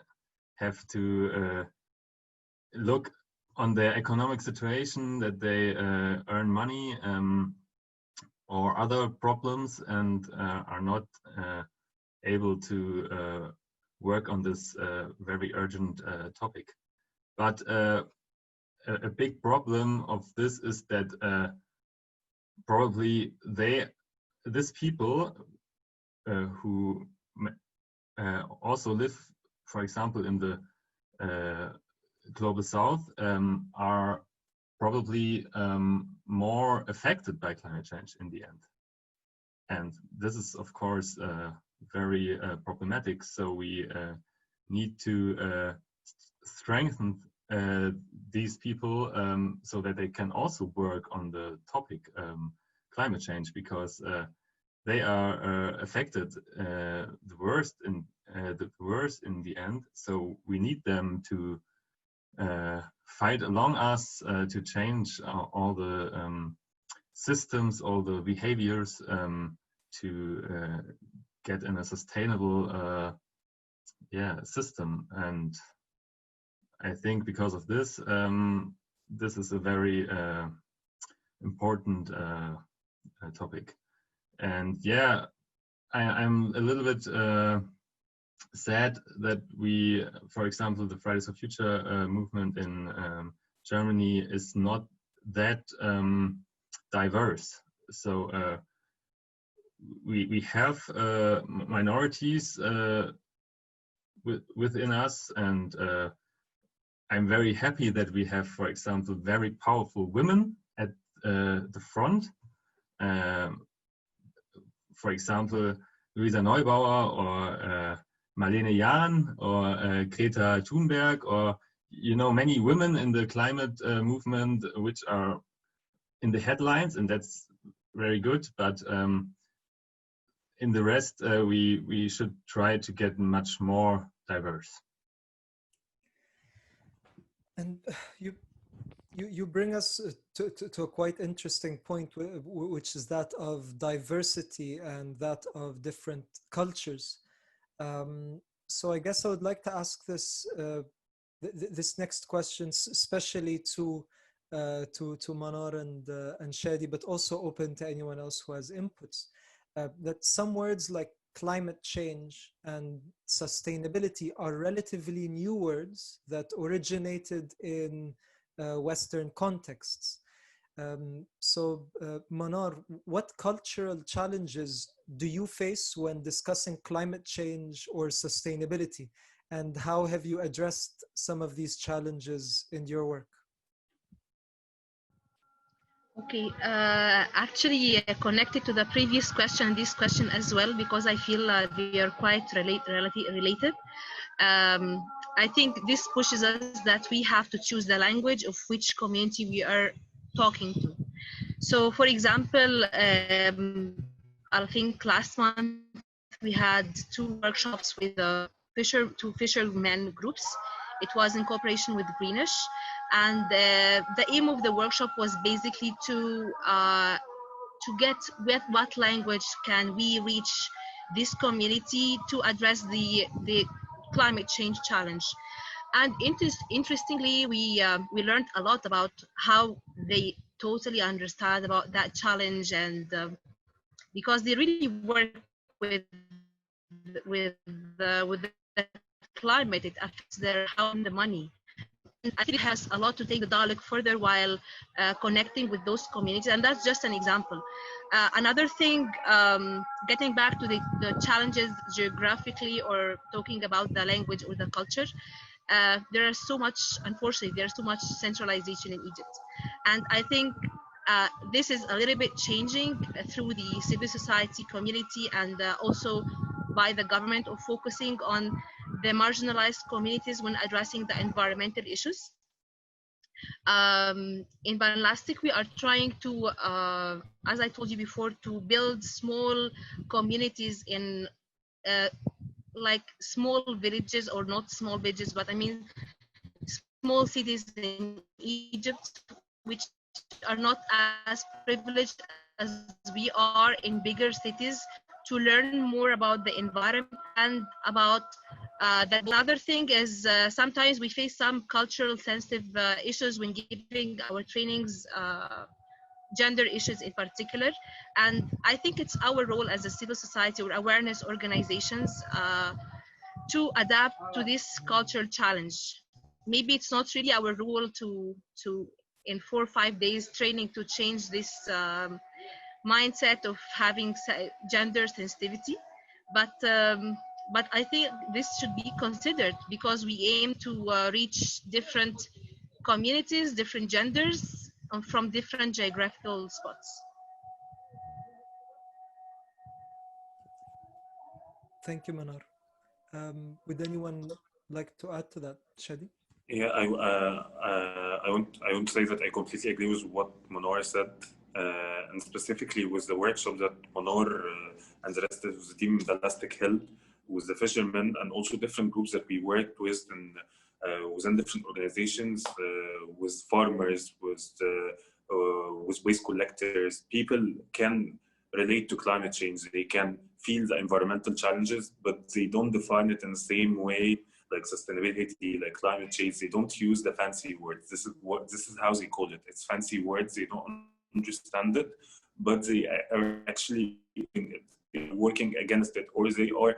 have to look on their economic situation, that they earn money or other problems, and are not able to work on this very urgent topic. But a big problem of this is that probably these people who also live, for example, in the global south, are probably more affected by climate change in the end. And this is, of course, very problematic. So we need to strengthen these people so that they can also work on the topic climate change, because they are affected the worst in the end. So we need them to fight along us to change all the systems, all the behaviors to get in a sustainable system. And I think because of this, this is a very important topic. And yeah, I'm a little bit sad that we, for example, the Fridays for Future movement in Germany is not that diverse. So we have minorities within us, and I'm very happy that we have, for example, very powerful women at the front. For example, Luisa Neubauer or Marlene Jahn or Greta Thunberg, or many women in the climate movement which are in the headlines, and that's very good. But in the rest, we should try to get much more diverse. And you bring us to a quite interesting point, which is that of diversity and that of different cultures. So I guess I would like to ask this next question, especially to Manar and Shady, but also open to anyone else who has inputs. That some words like climate change and sustainability are relatively new words that originated in Western contexts. So Manar, what cultural challenges do you face when discussing climate change or sustainability? And how have you addressed some of these challenges in your work? Okay, actually connected to the previous question, this question as well, because I feel they are quite related. I think this pushes us that we have to choose the language of which community we are talking to. So, for example, I think last month we had 2 workshops with two fishermen groups. It was in cooperation with Greenish, and the aim of the workshop was basically to get with what language can we reach this community to address the climate change challenge. And interestingly, we learned a lot about how they totally understand about that challenge, and because they really work with the climate, it affects their how and the money. And I think it has a lot to take the dialogue further while connecting with those communities, and that's just an example. Another thing, getting back to the challenges geographically or talking about the language or the culture, there are so much, unfortunately, there's so much centralization in Egypt. And I think this is a little bit changing through the civil society community and also by the government of focusing on the marginalized communities when addressing the environmental issues. In Banlastic, we are trying to, as I told you before, to build small communities in like small villages, or not small villages, but I mean small cities in Egypt, which are not as privileged as we are in bigger cities, to learn more about the environment and about that. Another thing is sometimes we face some cultural sensitive issues when giving our trainings, gender issues in particular. And I think it's our role as a civil society or awareness organizations to adapt to this cultural challenge. Maybe it's not really our role to in 4 or 5 days training to change this mindset of having gender sensitivity, but I think this should be considered because we aim to reach different communities, different genders from different geographical spots. Thank you, Manar. Would anyone like to add to that, Shady? Yeah, I want to say that I completely agree with what Manar said, and specifically with the workshop that Manar and the rest of the team in Banlastic held with the fishermen and also different groups that we worked with and within different organizations, with farmers, with waste collectors. People can relate to climate change. They can feel the environmental challenges, but they don't define it in the same way like sustainability, like climate change. They don't use the fancy words. This is how they call it. It's fancy words. They don't understand it, but they are actually working against it, or they are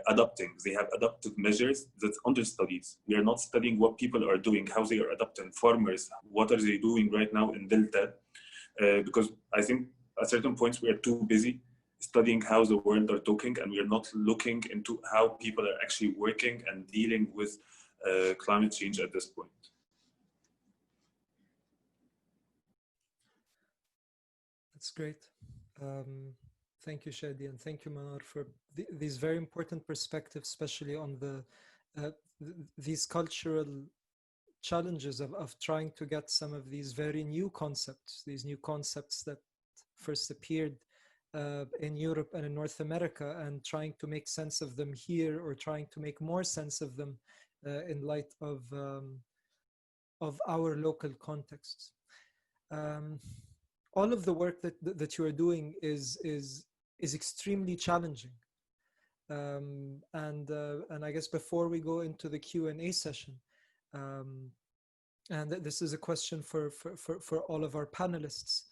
adapting. They have adaptive measures that's under studies. We are not studying what people are doing, how they are adapting. Farmers, what are they doing right now in Delta? Because I think at certain points we are too busy studying how the world are talking, and we are not looking into how people are actually working and dealing with climate change at this point. That's great. Thank you, Shady, and thank you, Manar, for these very important perspectives, especially on these cultural challenges of trying to get some of these very new concepts that first appeared in Europe and in North America, and trying to make sense of them here, or trying to make more sense of them in light of our local contexts. All of the work that you are doing is extremely challenging, and I guess before we go into the Q&A session, and this is a question for all of our panelists.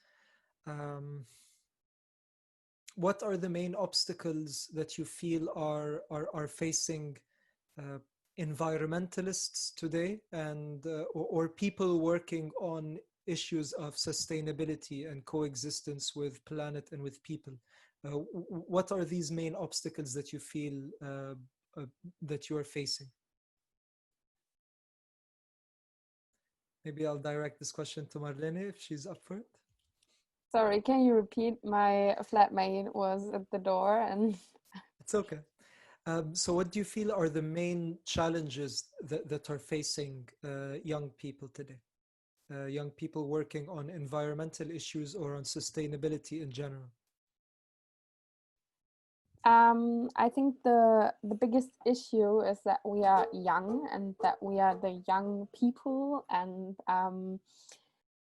What are the main obstacles that you feel are facing environmentalists today, and or people working on issues of sustainability and coexistence with planet and with people? What are these main obstacles that you feel that you are facing? Maybe I'll direct this question to Marlene if she's up for it. Sorry, can you repeat? My flatmate was at the door and... It's okay. So what do you feel are the main challenges that are facing young people today? Young people working on environmental issues or on sustainability in general? I think the biggest issue is that we are young, and that we are the young people, and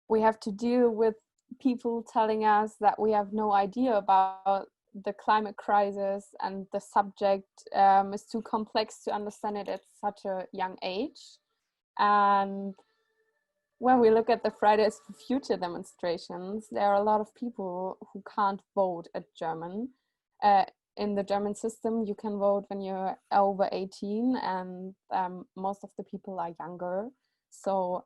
we have to deal with people telling us that we have no idea about the climate crisis, and the subject is too complex to understand it at such a young age. And when we look at the Fridays for Future demonstrations, there are a lot of people who can't vote at German. In the German system, you can vote when you're over 18, and most of the people are younger. So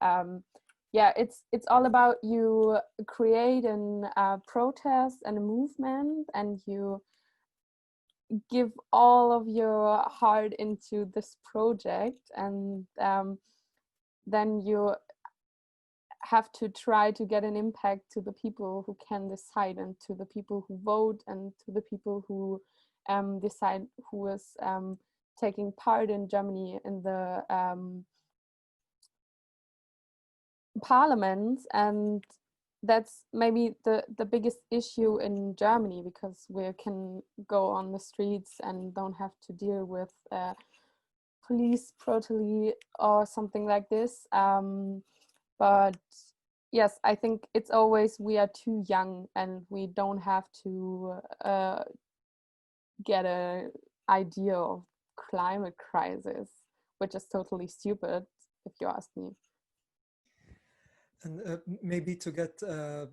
yeah, it's all about you create a protest and a movement, and you give all of your heart into this project, and then you have to try to get an impact to the people who can decide, and to the people who vote, and to the people who decide who is taking part in Germany in the parliament. And that's maybe the biggest issue in Germany, because we can go on the streets and don't have to deal with police brutality or something like this. But yes, I think it's always we are too young, and we don't have to get an idea of climate crisis, which is totally stupid, if you ask me. And maybe to get the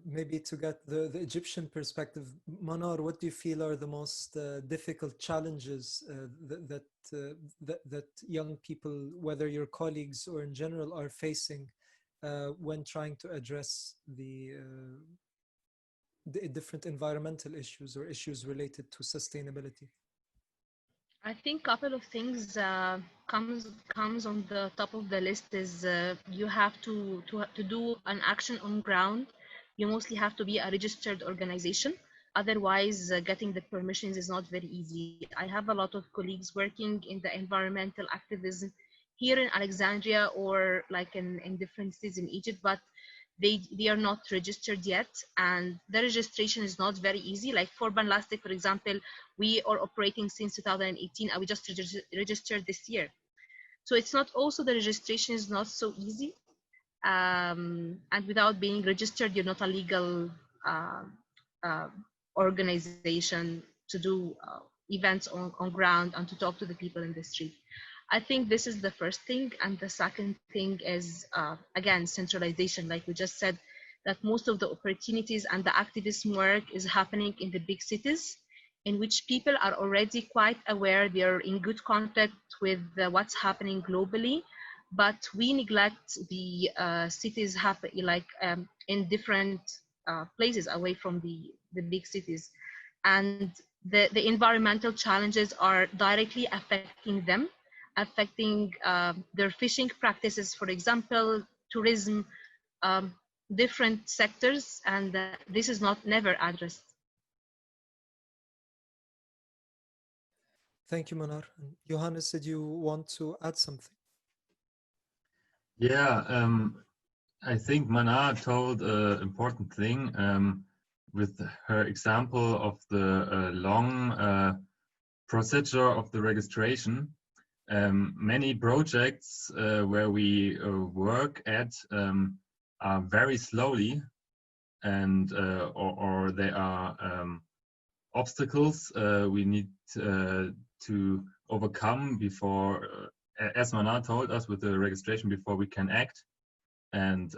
Egyptian perspective, Manar, what do you feel are the most difficult challenges that young people, whether your colleagues or in general, are facing when trying to address the different environmental issues or issues related to sustainability? I think a couple of things comes on the top of the list is you have to do an action on ground. You mostly have to be a registered organization. Otherwise, getting the permissions is not very easy. I have a lot of colleagues working in the environmental activism here in Alexandria or like in different cities in Egypt, but they are not registered yet, and the registration is not very easy. Like for Banlastic, for example, we are operating since 2018 and we just registered this year. So it's not, also the registration is not so easy. And without being registered, you're not a legal organization to do events on ground and to talk to the people in the street. I think this is the first thing. And the second thing is, again, centralization. Like we just said, that most of the opportunities and the activism work is happening in the big cities, in which people are already quite aware, they're in good contact with what's happening globally, but we neglect the cities in different places away from the big cities. And the environmental challenges are directly affecting them, affecting their fishing practices, for example, tourism, different sectors, and this is not never addressed. Thank you, Manar. Johannes, did you want to add something? Yeah, I think Manar told an important thing with her example of the long procedure of the registration. Many projects where we work at are very slowly, and or they are obstacles we need to overcome before, as Manar told us, with the registration before we can act. And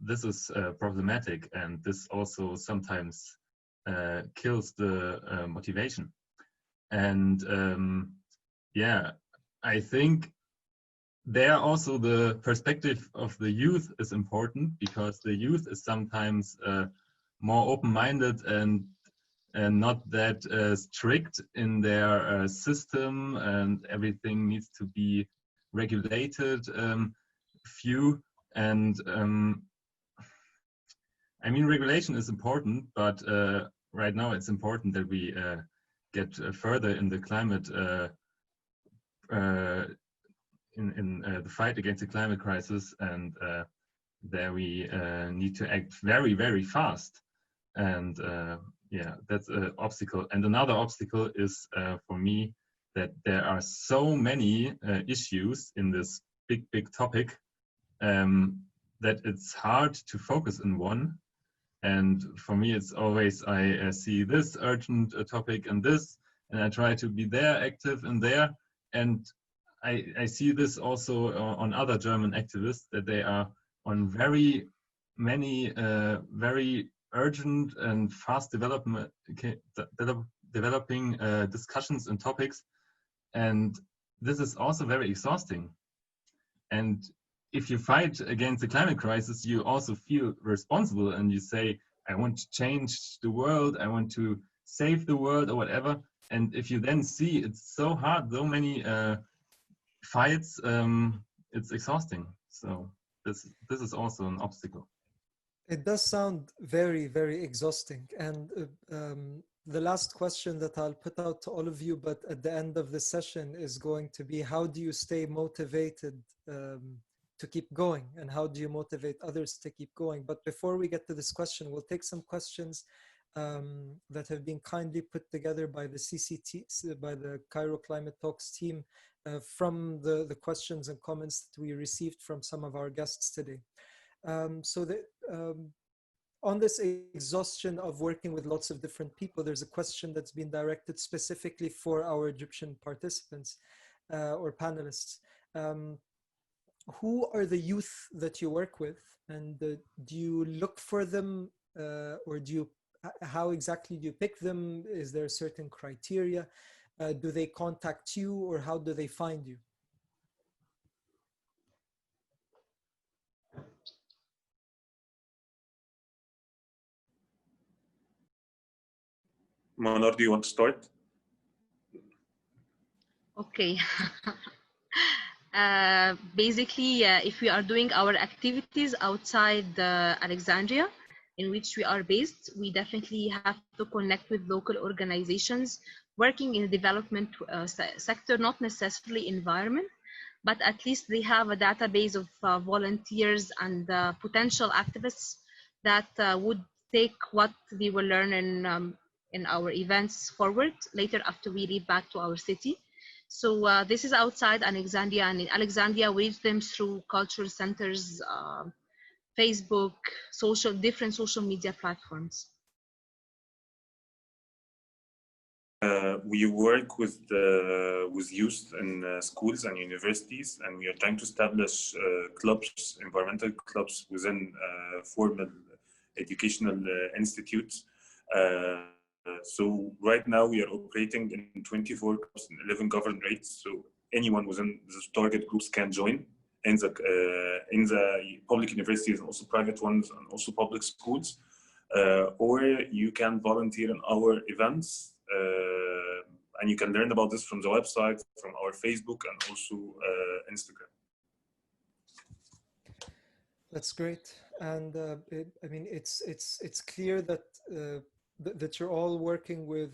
this is problematic, and this also sometimes kills the motivation. And yeah, I think there also the perspective of the youth is important, because the youth is sometimes more open-minded and not that strict in their system, and everything needs to be regulated few. And I mean, regulation is important, but right now it's important that we get further in the climate, in the fight against the climate crisis, and there we need to act very, very fast. And yeah, that's an obstacle. And another obstacle is for me that there are so many issues in this big topic that it's hard to focus in one. And for me, it's always, I see this urgent topic and this, and I try to be there, active in there. And I see this also on other German activists, that they are on very many very urgent and fast developing discussions and topics. And this is also very exhausting. And if you fight against the climate crisis, you also feel responsible, and you say, I want to change the world, I want to save the world, or whatever. And if you then see it's so hard, so many fights, it's exhausting. So this is also an obstacle. It does sound very, very exhausting. And the last question that I'll put out to all of you, but at the end of the session, is going to be, how do you stay motivated to keep going, and how do you motivate others to keep going? But before we get to this question, we'll take some questions that have been kindly put together by the CCT, by the Cairo Climate Talks team, from the questions and comments that we received from some of our guests today. On this exhaustion of working with lots of different people, there's a question that's been directed specifically for our Egyptian participants or panelists. Who are the youth that you work with, and do you look for them, or how exactly do you pick them? Is there a certain criteria? Do they contact you, or how do they find you? Manar, do you want to start? Okay. Basically, if we are doing our activities outside Alexandria, in which we are based, we definitely have to connect with local organizations working in the development sector, not necessarily environment, but at least they have a database of volunteers and potential activists that would take what they will learn in our events forward later after we leave back to our city. So this is outside Alexandria, and in Alexandria we reach them through cultural centers, Facebook, different social media platforms. We work with youth in schools and universities, and we are trying to establish clubs, environmental clubs within formal educational institutes. So right now we are operating in 24 clubs in 11 governorates. So anyone within the target groups can join in the public universities and also private ones and also public schools, or you can volunteer in our events. And you can learn about this from the website, from our Facebook, and also Instagram. That's great, and I mean it's clear that that you're all working with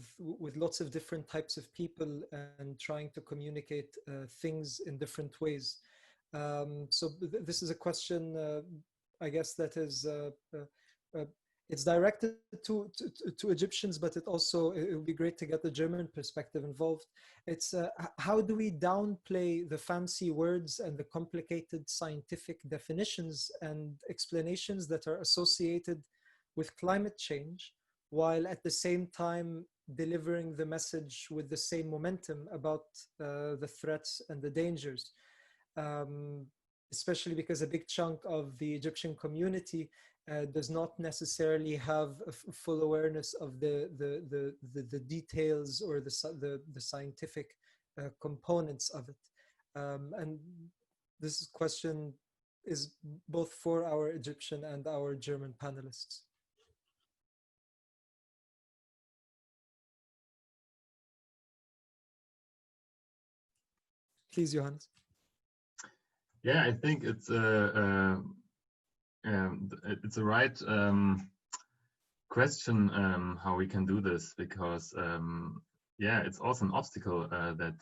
lots of different types of people and trying to communicate things in different ways. So this is a question, I guess, that is. It's directed to Egyptians, but it would be great to get the German perspective involved. It's how do we downplay the fancy words and the complicated scientific definitions and explanations that are associated with climate change, while at the same time delivering the message with the same momentum about the threats and the dangers, especially because a big chunk of the Egyptian community does not necessarily have a full awareness of the details or the scientific components of it. And this question is both for our Egyptian and our German panelists. Please, Johannes. Yeah, I think it's a right question how we can do this, because yeah, it's also an obstacle that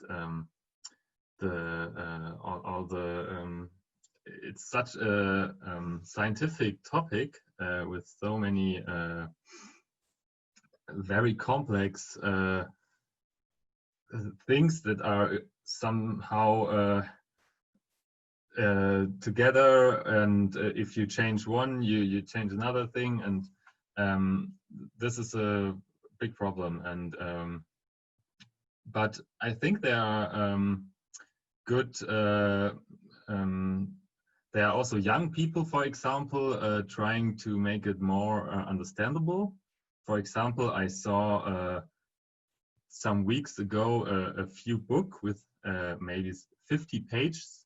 it's such a scientific topic with so many very complex things that are somehow together, and if you change one, you change another thing, and this is a big problem. And but I think there are good. There are also young people, for example, trying to make it more understandable. For example, I saw some weeks ago a few books with maybe 50 pages,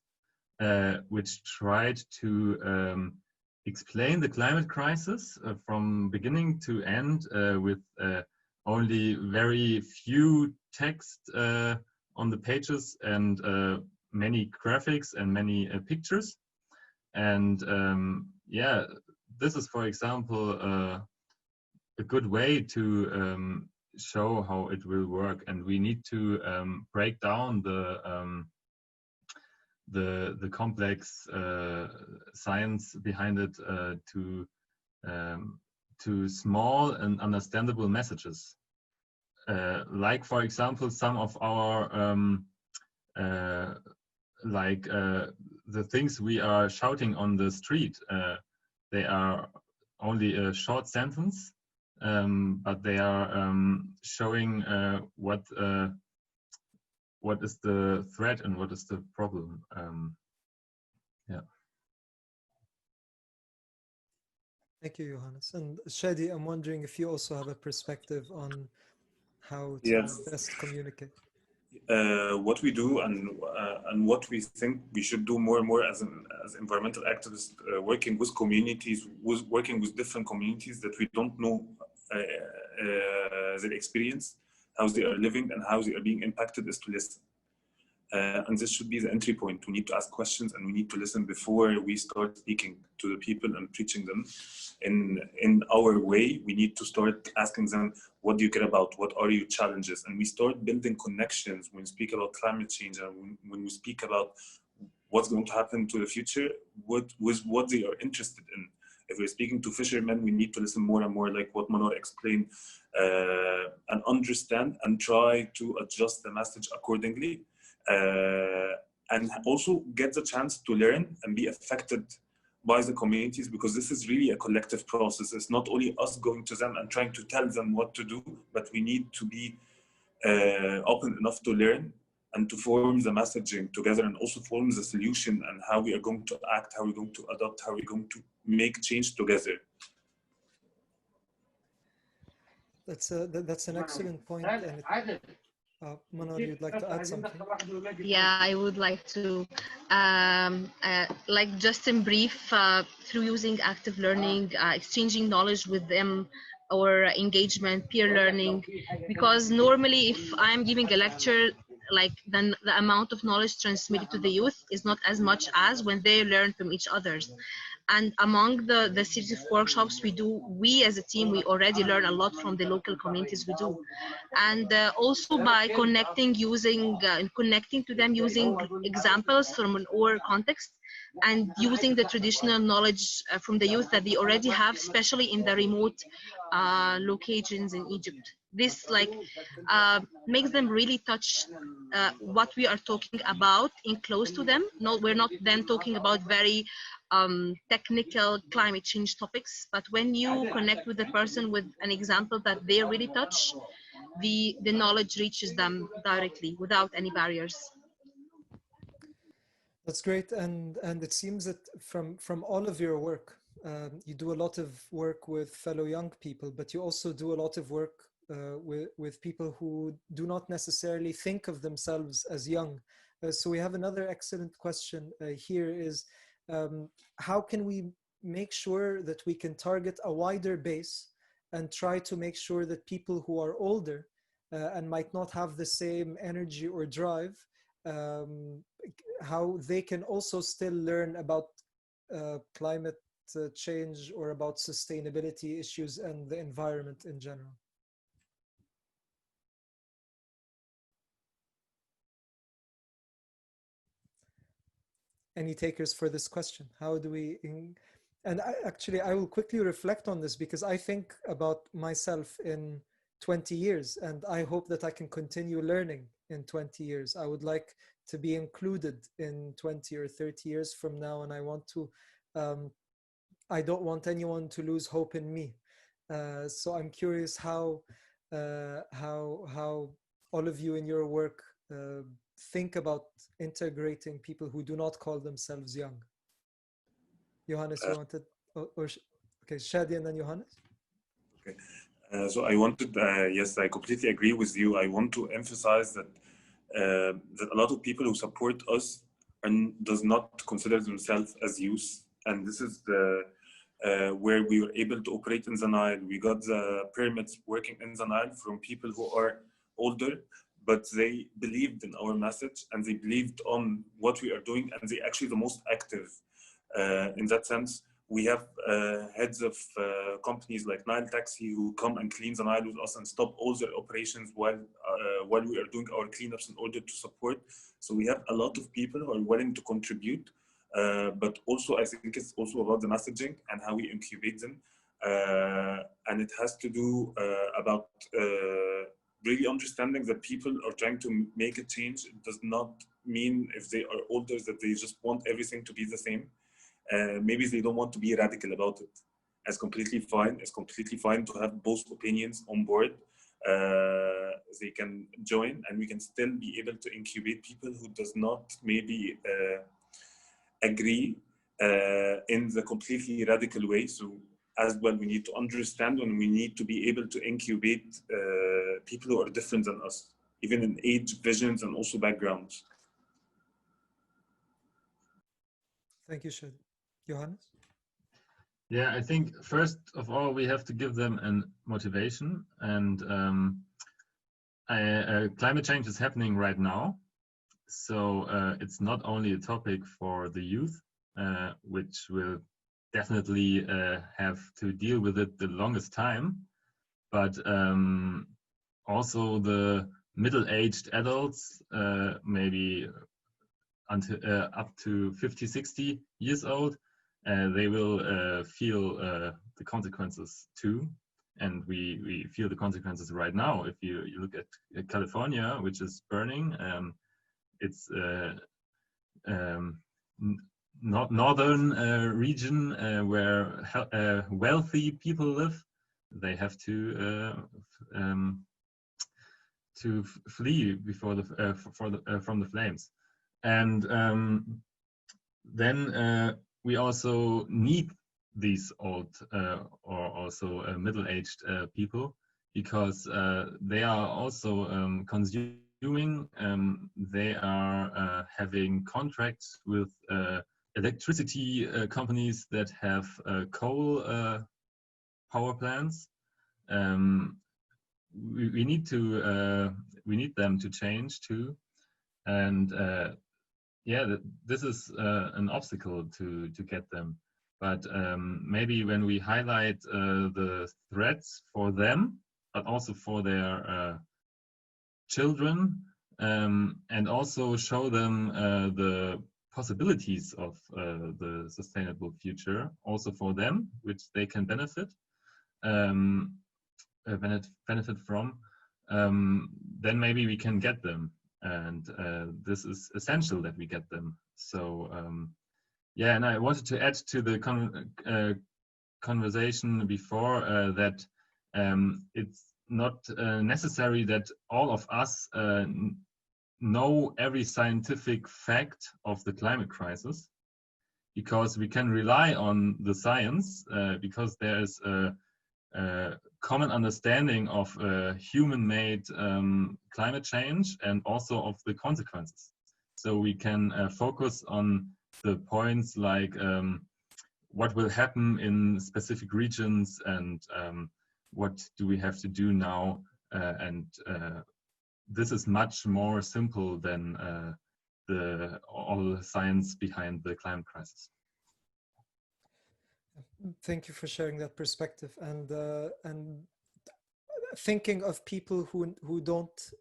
which tried to explain the climate crisis from beginning to end with only very few text on the pages and many graphics and many pictures. And yeah, this is, for example, a good way to show how it will work, and we need to break down the complex science behind it to small and understandable messages. Like, for example, some of our the things we are shouting on the street, they are only a short sentence, but they are showing what is the threat and what is the problem. Yeah. Thank you, Johannes. And Shady, I'm wondering if you also have a perspective on how to best communicate. What we do and what we think we should do more and more as environmental activists, working with communities, working with different communities that we don't know their experience, how they are living and how they are being impacted, is to listen. And this should be the entry point. We need to ask questions and we need to listen before we start speaking to the people and preaching them in our way. We need to start asking them, what do you care about? What are your challenges? And we start building connections when we speak about climate change and when we speak about what's going to happen to the future with what they are interested in. If we're speaking to fishermen, we need to listen more and more, like what Manar explained, and understand and try to adjust the message accordingly. And also get the chance to learn and be affected by the communities, because this is really a collective process. It's not only us going to them and trying to tell them what to do, but we need to be open enough to learn and to form the messaging together, and also form the solution and how we are going to act, how we're going to adopt, how we're going to make change together. That's an excellent point. And Manar, you'd like to add something? Yeah, I would like to, like just in brief, through using active learning, exchanging knowledge with them, or engagement, peer learning, because normally if I'm giving a lecture, like then the amount of knowledge transmitted to the youth is not as much as when they learn from each others. And among the series of workshops we do, we as a team, we already learn a lot from the local communities we do. And also by connecting to them using examples from an OR context, and using the traditional knowledge from the youth that they already have, especially in the remote locations in Egypt. This makes them really touch what we are talking about in close to them. No, we're not then talking about very technical climate change topics, but when you connect with the person with an example that they really touch, the knowledge reaches them directly without any barriers. That's great, and it seems that from all of your work, you do a lot of work with fellow young people, but you also do a lot of work with people who do not necessarily think of themselves as young. So we have another excellent question here is, how can we make sure that we can target a wider base and try to make sure that people who are older and might not have the same energy or drive, how they can also still learn about climate change or about sustainability issues and the environment in general? Any takers for this question? How do we, and I will quickly reflect on this, because I think about myself in 20 years, and I hope that I can continue learning in 20 years. I would like to be included in 20 or 30 years from now, and I want to, I don't want anyone to lose hope in me. So I'm curious how all of you in your work think about integrating people who do not call themselves young. Johannes, you wanted, okay, Shady and then Johannes. Okay, so I wanted, yes, I completely agree with you. I want to emphasize that that a lot of people who support us and does not consider themselves as youth, and this is the where we were able to operate in the Nile. We got the permits working in the Nile from people who are older, but they believed in our message and they believed on what we are doing, and they actually the most active. In that sense, we have heads of companies like Nile Taxi who come and clean the Nile with us and stop all their operations while we are doing our cleanups in order to support. So we have a lot of people who are willing to contribute, but also I think it's also about the messaging and how we incubate them. And it has to do about really understanding that people are trying to make a change. It does not mean if they are older that they just want everything to be the same. Maybe they don't want to be radical about it. It's completely fine. It's completely fine to have both opinions on board. They can join, and we can still be able to incubate people who does not maybe agree in the completely radical way. So as well, we need to understand when we need to be able to incubate people who are different than us, even in age, visions, and also backgrounds. Thank you, Shady. Johannes? Yeah, I think first of all, we have to give them a motivation, and climate change is happening right now. So it's not only a topic for the youth, which will definitely have to deal with it the longest time, but also the middle-aged adults, maybe until up to 50, 60 years old, they will feel the consequences too. And we feel the consequences right now. If you look at California, which is burning, it's not northern region where wealthy people live. They have to flee before from the flames, and then we also need these old or also middle-aged people, because they are also consuming. They are having contracts with electricity companies that have coal power plants. We need them to change too, and yeah, this is an obstacle to get them. But maybe when we highlight the threats for them, but also for their children, and also show them the possibilities of the sustainable future, also for them, which they can benefit from, then maybe we can get them. And this is essential that we get them. So yeah, and I wanted to add to the conversation before that it's not necessary that all of us know every scientific fact of the climate crisis, because we can rely on the science, because there is a common understanding of human-made climate change and also of the consequences. So we can focus on the points like what will happen in specific regions, and what do we have to do now, and this is much more simple than all the science behind the climate crisis. Thank you for sharing that perspective, and thinking of people who don't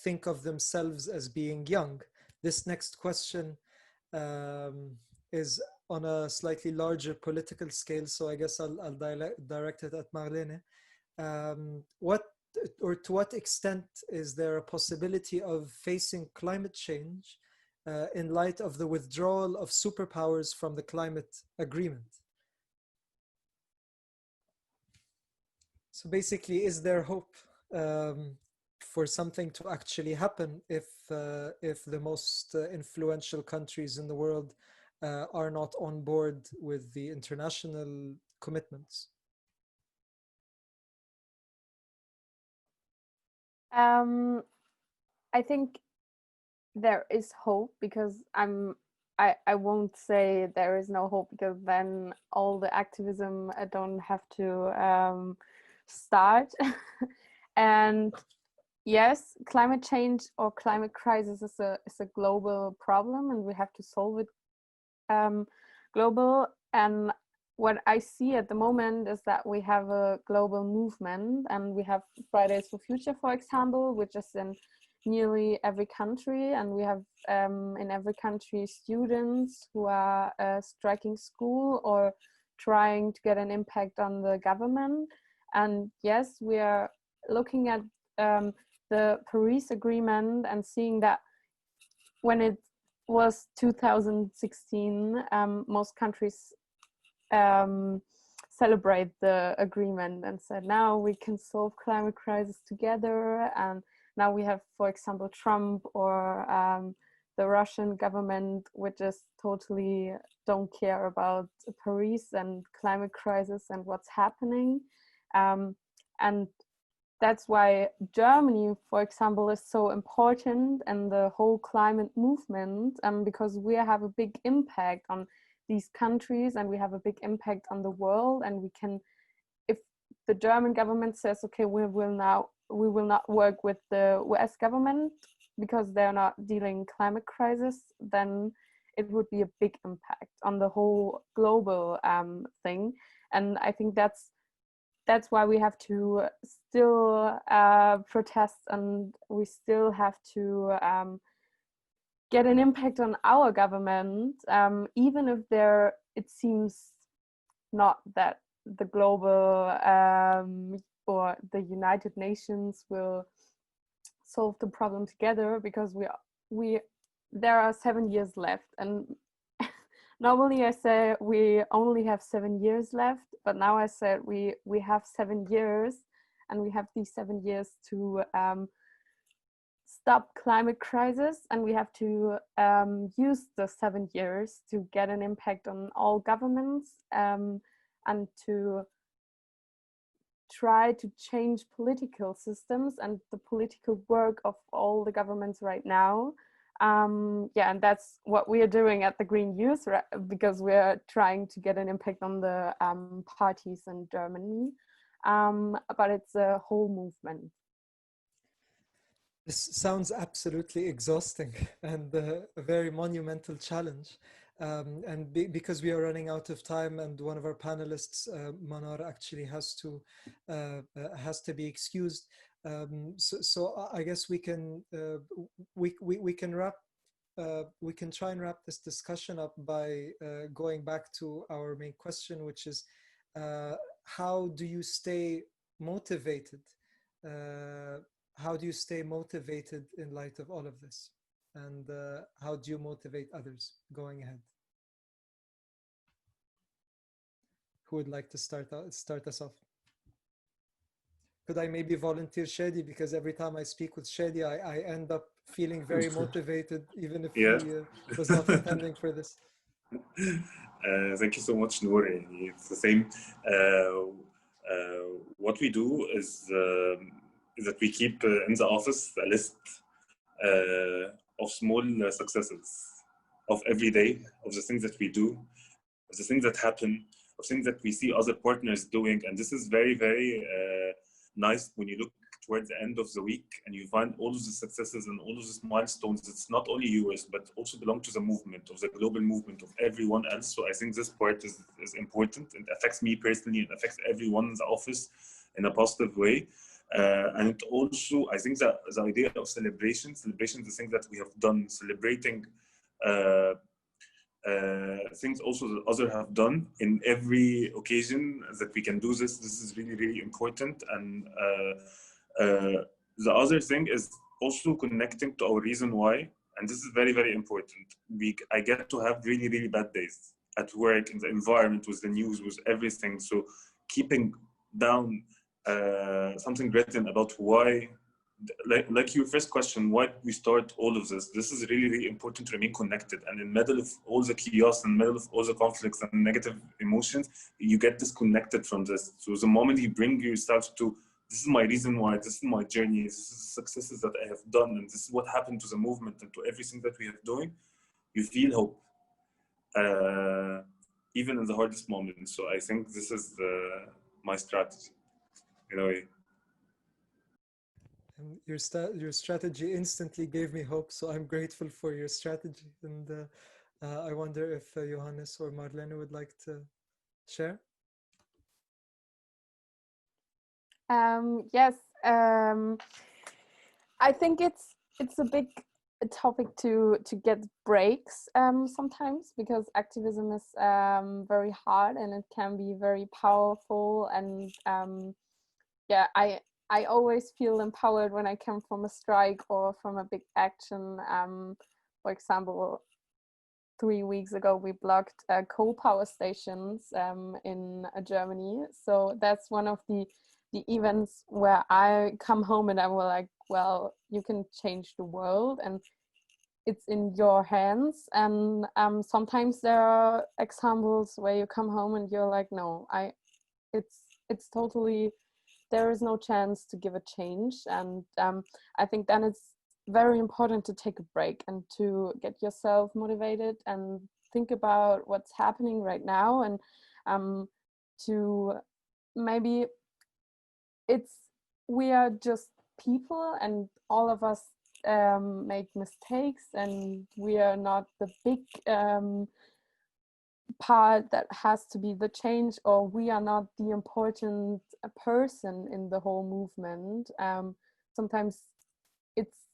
think of themselves as being young. This next question is on a slightly larger political scale, so I guess I'll direct it at Marlene. What, or to what extent is there a possibility of facing climate change in light of the withdrawal of superpowers from the climate agreement? So basically, is there hope for something to actually happen if the most influential countries in the world are not on board with the international commitments? I think there is hope, because I won't say there is no hope, because then all the activism I don't have to start. And yes, climate change or climate crisis is a global problem, and we have to solve it global. And what I see at the moment is that we have a global movement, and we have Fridays for Future, for example, which is in nearly every country, and we have in every country students who are striking school or trying to get an impact on the government. And yes, we are looking at the Paris Agreement and seeing that when it was 2016, most countries celebrate the agreement and said, now we can solve climate crisis together. And now we have, for example, Trump or the Russian government, which just totally don't care about Paris and climate crisis and what's happening. And that's why Germany, for example, is so important, and the whole climate movement, because we have a big impact on these countries, and we have a big impact on the world. And we can, if the German government says, okay, we will not work with the US government because they're not dealing climate crisis, then it would be a big impact on the whole global thing. And I think that's why we have to still protest, and we still have to get an impact on our government, even if it seems not that the global or the United Nations will solve the problem together, because there are 7 years left, and normally I say we only have 7 years left, but now I said we have 7 years, and we have these 7 years to stop climate crisis, and we have to use the 7 years to get an impact on all governments, and to try to change political systems and the political work of all the governments right now. Yeah, and that's what we are doing at the Green Youth, because we're trying to get an impact on the parties in Germany, but it's a whole movement. This sounds absolutely exhausting and a very monumental challenge. And because we are running out of time, and one of our panelists, Manar, actually has to be excused. So I guess we can try and wrap this discussion up by going back to our main question, which is how do you stay motivated? How do you stay motivated in light of all of this? And how do you motivate others going ahead? Who would like to start us off? Could I maybe volunteer Shady, because every time I speak with Shady, I end up feeling very motivated, even if he was not intending for this. Thank you so much, Noor. It's the same. What we do is that we keep in the office a list of small successes of every day, of the things that we do, of the things that happen, of things that we see other partners doing. And this is very, very nice when you look towards the end of the week and you find all of the successes and all of these milestones. It's not only yours, but also belong to the movement, of the global movement, of everyone else. So I think this part is important. It affects me personally, it affects everyone in the office in a positive way. And it also, I think that the idea of celebration, the things that we have done, celebrating things also that others have done in every occasion that we can do this is really, really important. And the other thing is also connecting to our reason why, and this is very, very important. I get to have really, really bad days at work, in the environment, with the news, with everything. So keeping down something written about why, like your first question, why we start all of this. This is really, really important to remain connected. And in the middle of all the chaos, in the middle of all the conflicts and negative emotions, you get disconnected from this. So the moment you bring yourself to, this is my reason why, this is my journey, this is the successes that I have done, and this is what happened to the movement and to everything that we are doing, you feel hope, even in the hardest moments. So I think this is my strategy, in a way. And your strategy instantly gave me hope, so I'm grateful for your strategy. And I wonder if Johannes or Marlene would like to share. Yes, I think it's a big topic to get breaks sometimes, because activism is very hard and it can be very powerful. And yeah, I always feel empowered when I come from a strike or from a big action. For example, 3 weeks ago, we blocked coal power stations in Germany. So that's one of the events where I come home and I was like, well, you can change the world and it's in your hands. And sometimes there are examples where you come home and you're like, no, it's totally, there is no chance to give a change. And I think then it's very important to take a break and to get yourself motivated and think about what's happening right now, and to maybe we are just people and all of us make mistakes, and we are not the big part that has to be the change, or we are not the important person in the whole movement. Sometimes it's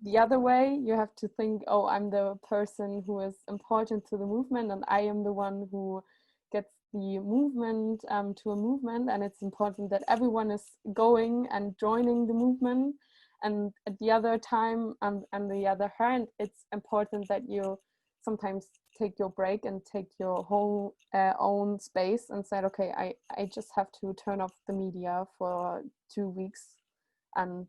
the other way. You have to think, oh, I'm the person who is important to the movement, and I am the one who gets the movement to a movement, and it's important that everyone is going and joining the movement. And at the other time, on the other hand, it's important that you sometimes take your break and take your whole own space and said, okay, I just have to turn off the media for 2 weeks and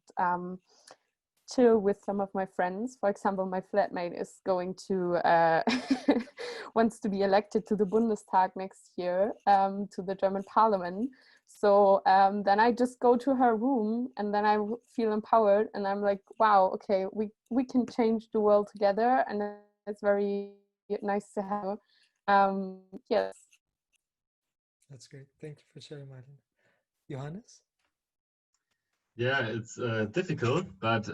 chill with some of my friends. For example, my flatmate is going to wants to be elected to the Bundestag next year, to the German parliament. So then I just go to her room, and then I feel empowered, and I'm like, wow, okay, we can change the world together, and it's very nice to have. Yes. That's great. Thank you for sharing, Marlene. Johannes? Yeah, it's difficult, but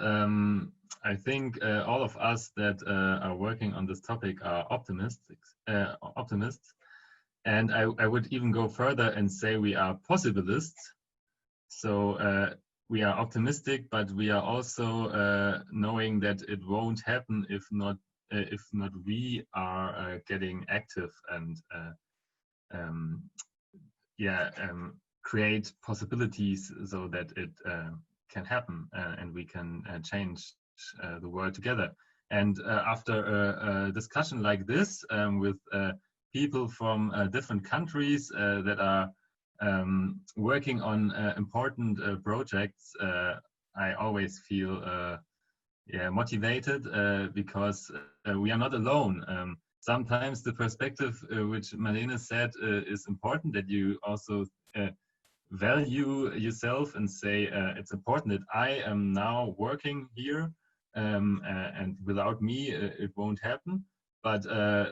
I think all of us that are working on this topic are optimists. And I would even go further and say we are possibilists. So we are optimistic, but we are also knowing that it won't happen if not we are getting active and create possibilities so that it can happen and we can change the world together. And after a discussion like this with people from different countries that are working on important projects, I always feel motivated because we are not alone. Sometimes the perspective which Marlene said is important, that you also value yourself and say it's important that I am now working here and without me it won't happen. But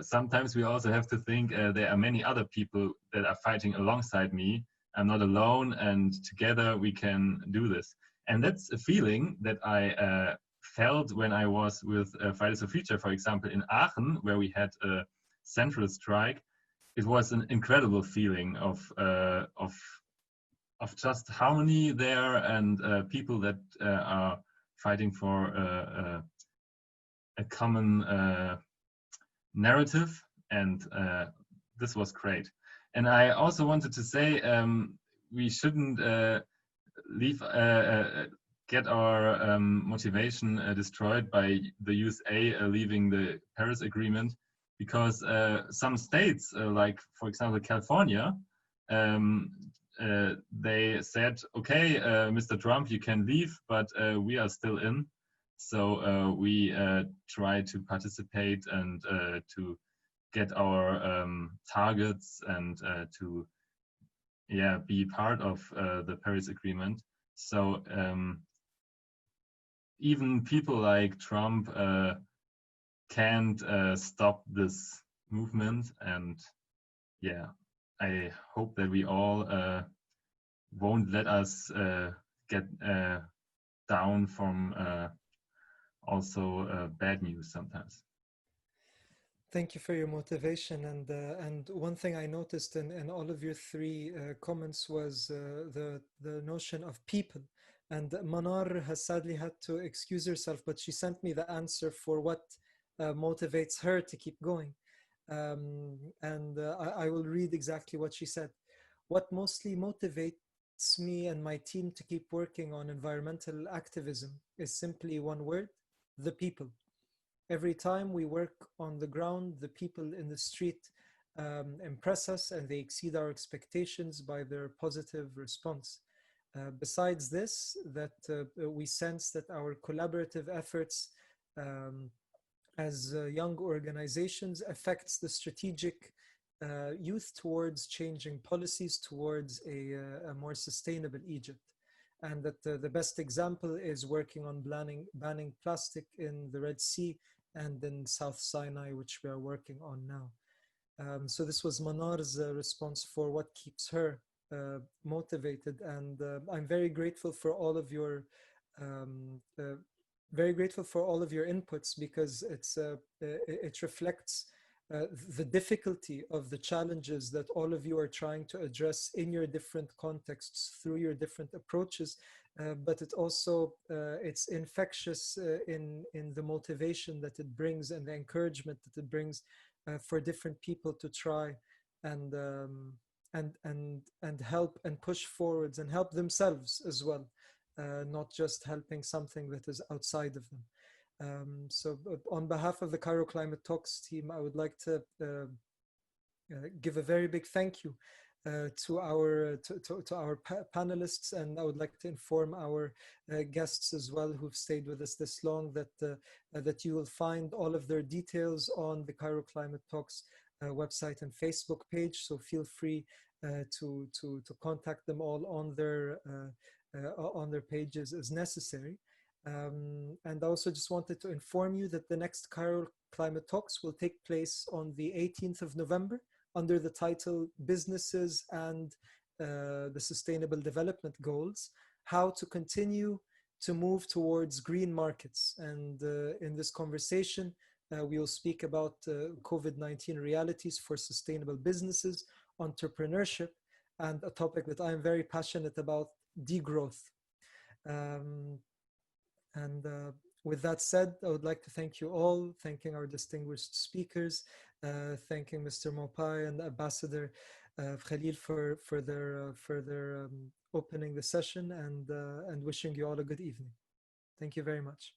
sometimes we also have to think there are many other people that are fighting alongside me. I'm not alone, and together we can do this. And that's a feeling that I felt when I was with Fridays for Future, for example, in Aachen, where we had a central strike. It was an incredible feeling of just harmony there, and people that are fighting for a common narrative, and this was great. And I also wanted to say we shouldn't get our motivation destroyed by the USA leaving the Paris Agreement, because some states, like for example California, they said, okay, Mr. Trump, you can leave, but we are still in. So we try to participate and to get our targets and to be part of the Paris Agreement. So even people like Trump can't stop this movement. And I hope that we all won't let us get down from also bad news sometimes. Thank you for your motivation. And one thing I noticed in all of your three comments was the notion of people. And Manar has sadly had to excuse herself, but she sent me the answer for what motivates her to keep going. I will read exactly what she said. What mostly motivates me and my team to keep working on environmental activism is simply one word: the people. Every time we work on the ground, the people in the street impress us, and they exceed our expectations by their positive response. Besides this, that we sense that our collaborative efforts as young organizations affects the strategic youth towards changing policies towards a more sustainable Egypt. And that the best example is working on banning plastic in the Red Sea and in South Sinai, which we are working on now. So this was Manar's response for what keeps her motivated. And I'm very grateful for all of your inputs, because it reflects the difficulty of the challenges that all of you are trying to address in your different contexts through your different approaches, but it also it's infectious in the motivation that it brings and the encouragement that it brings for different people to try and help and push forwards and help themselves as well, not just helping something that is outside of them. So on behalf of the Cairo Climate Talks team, I would like to give a very big thank you to our panelists, and I would like to inform our guests as well who've stayed with us this long that you will find all of their details on the Cairo Climate Talks website and Facebook page. So feel free to contact them all on their pages as necessary. And I also just wanted to inform you that the next Cairo Climate Talks will take place on the 18th of November under the title Businesses and the Sustainable Development Goals, how to continue to move towards green markets. And in this conversation, we will speak about COVID-19 realities for sustainable businesses, entrepreneurship, and a topic that I am very passionate about, degrowth. With that said, I would like to thank you all, thanking our distinguished speakers, thanking Mr. Mopai and Ambassador Khalil for their opening the session, and wishing you all a good evening. Thank you very much.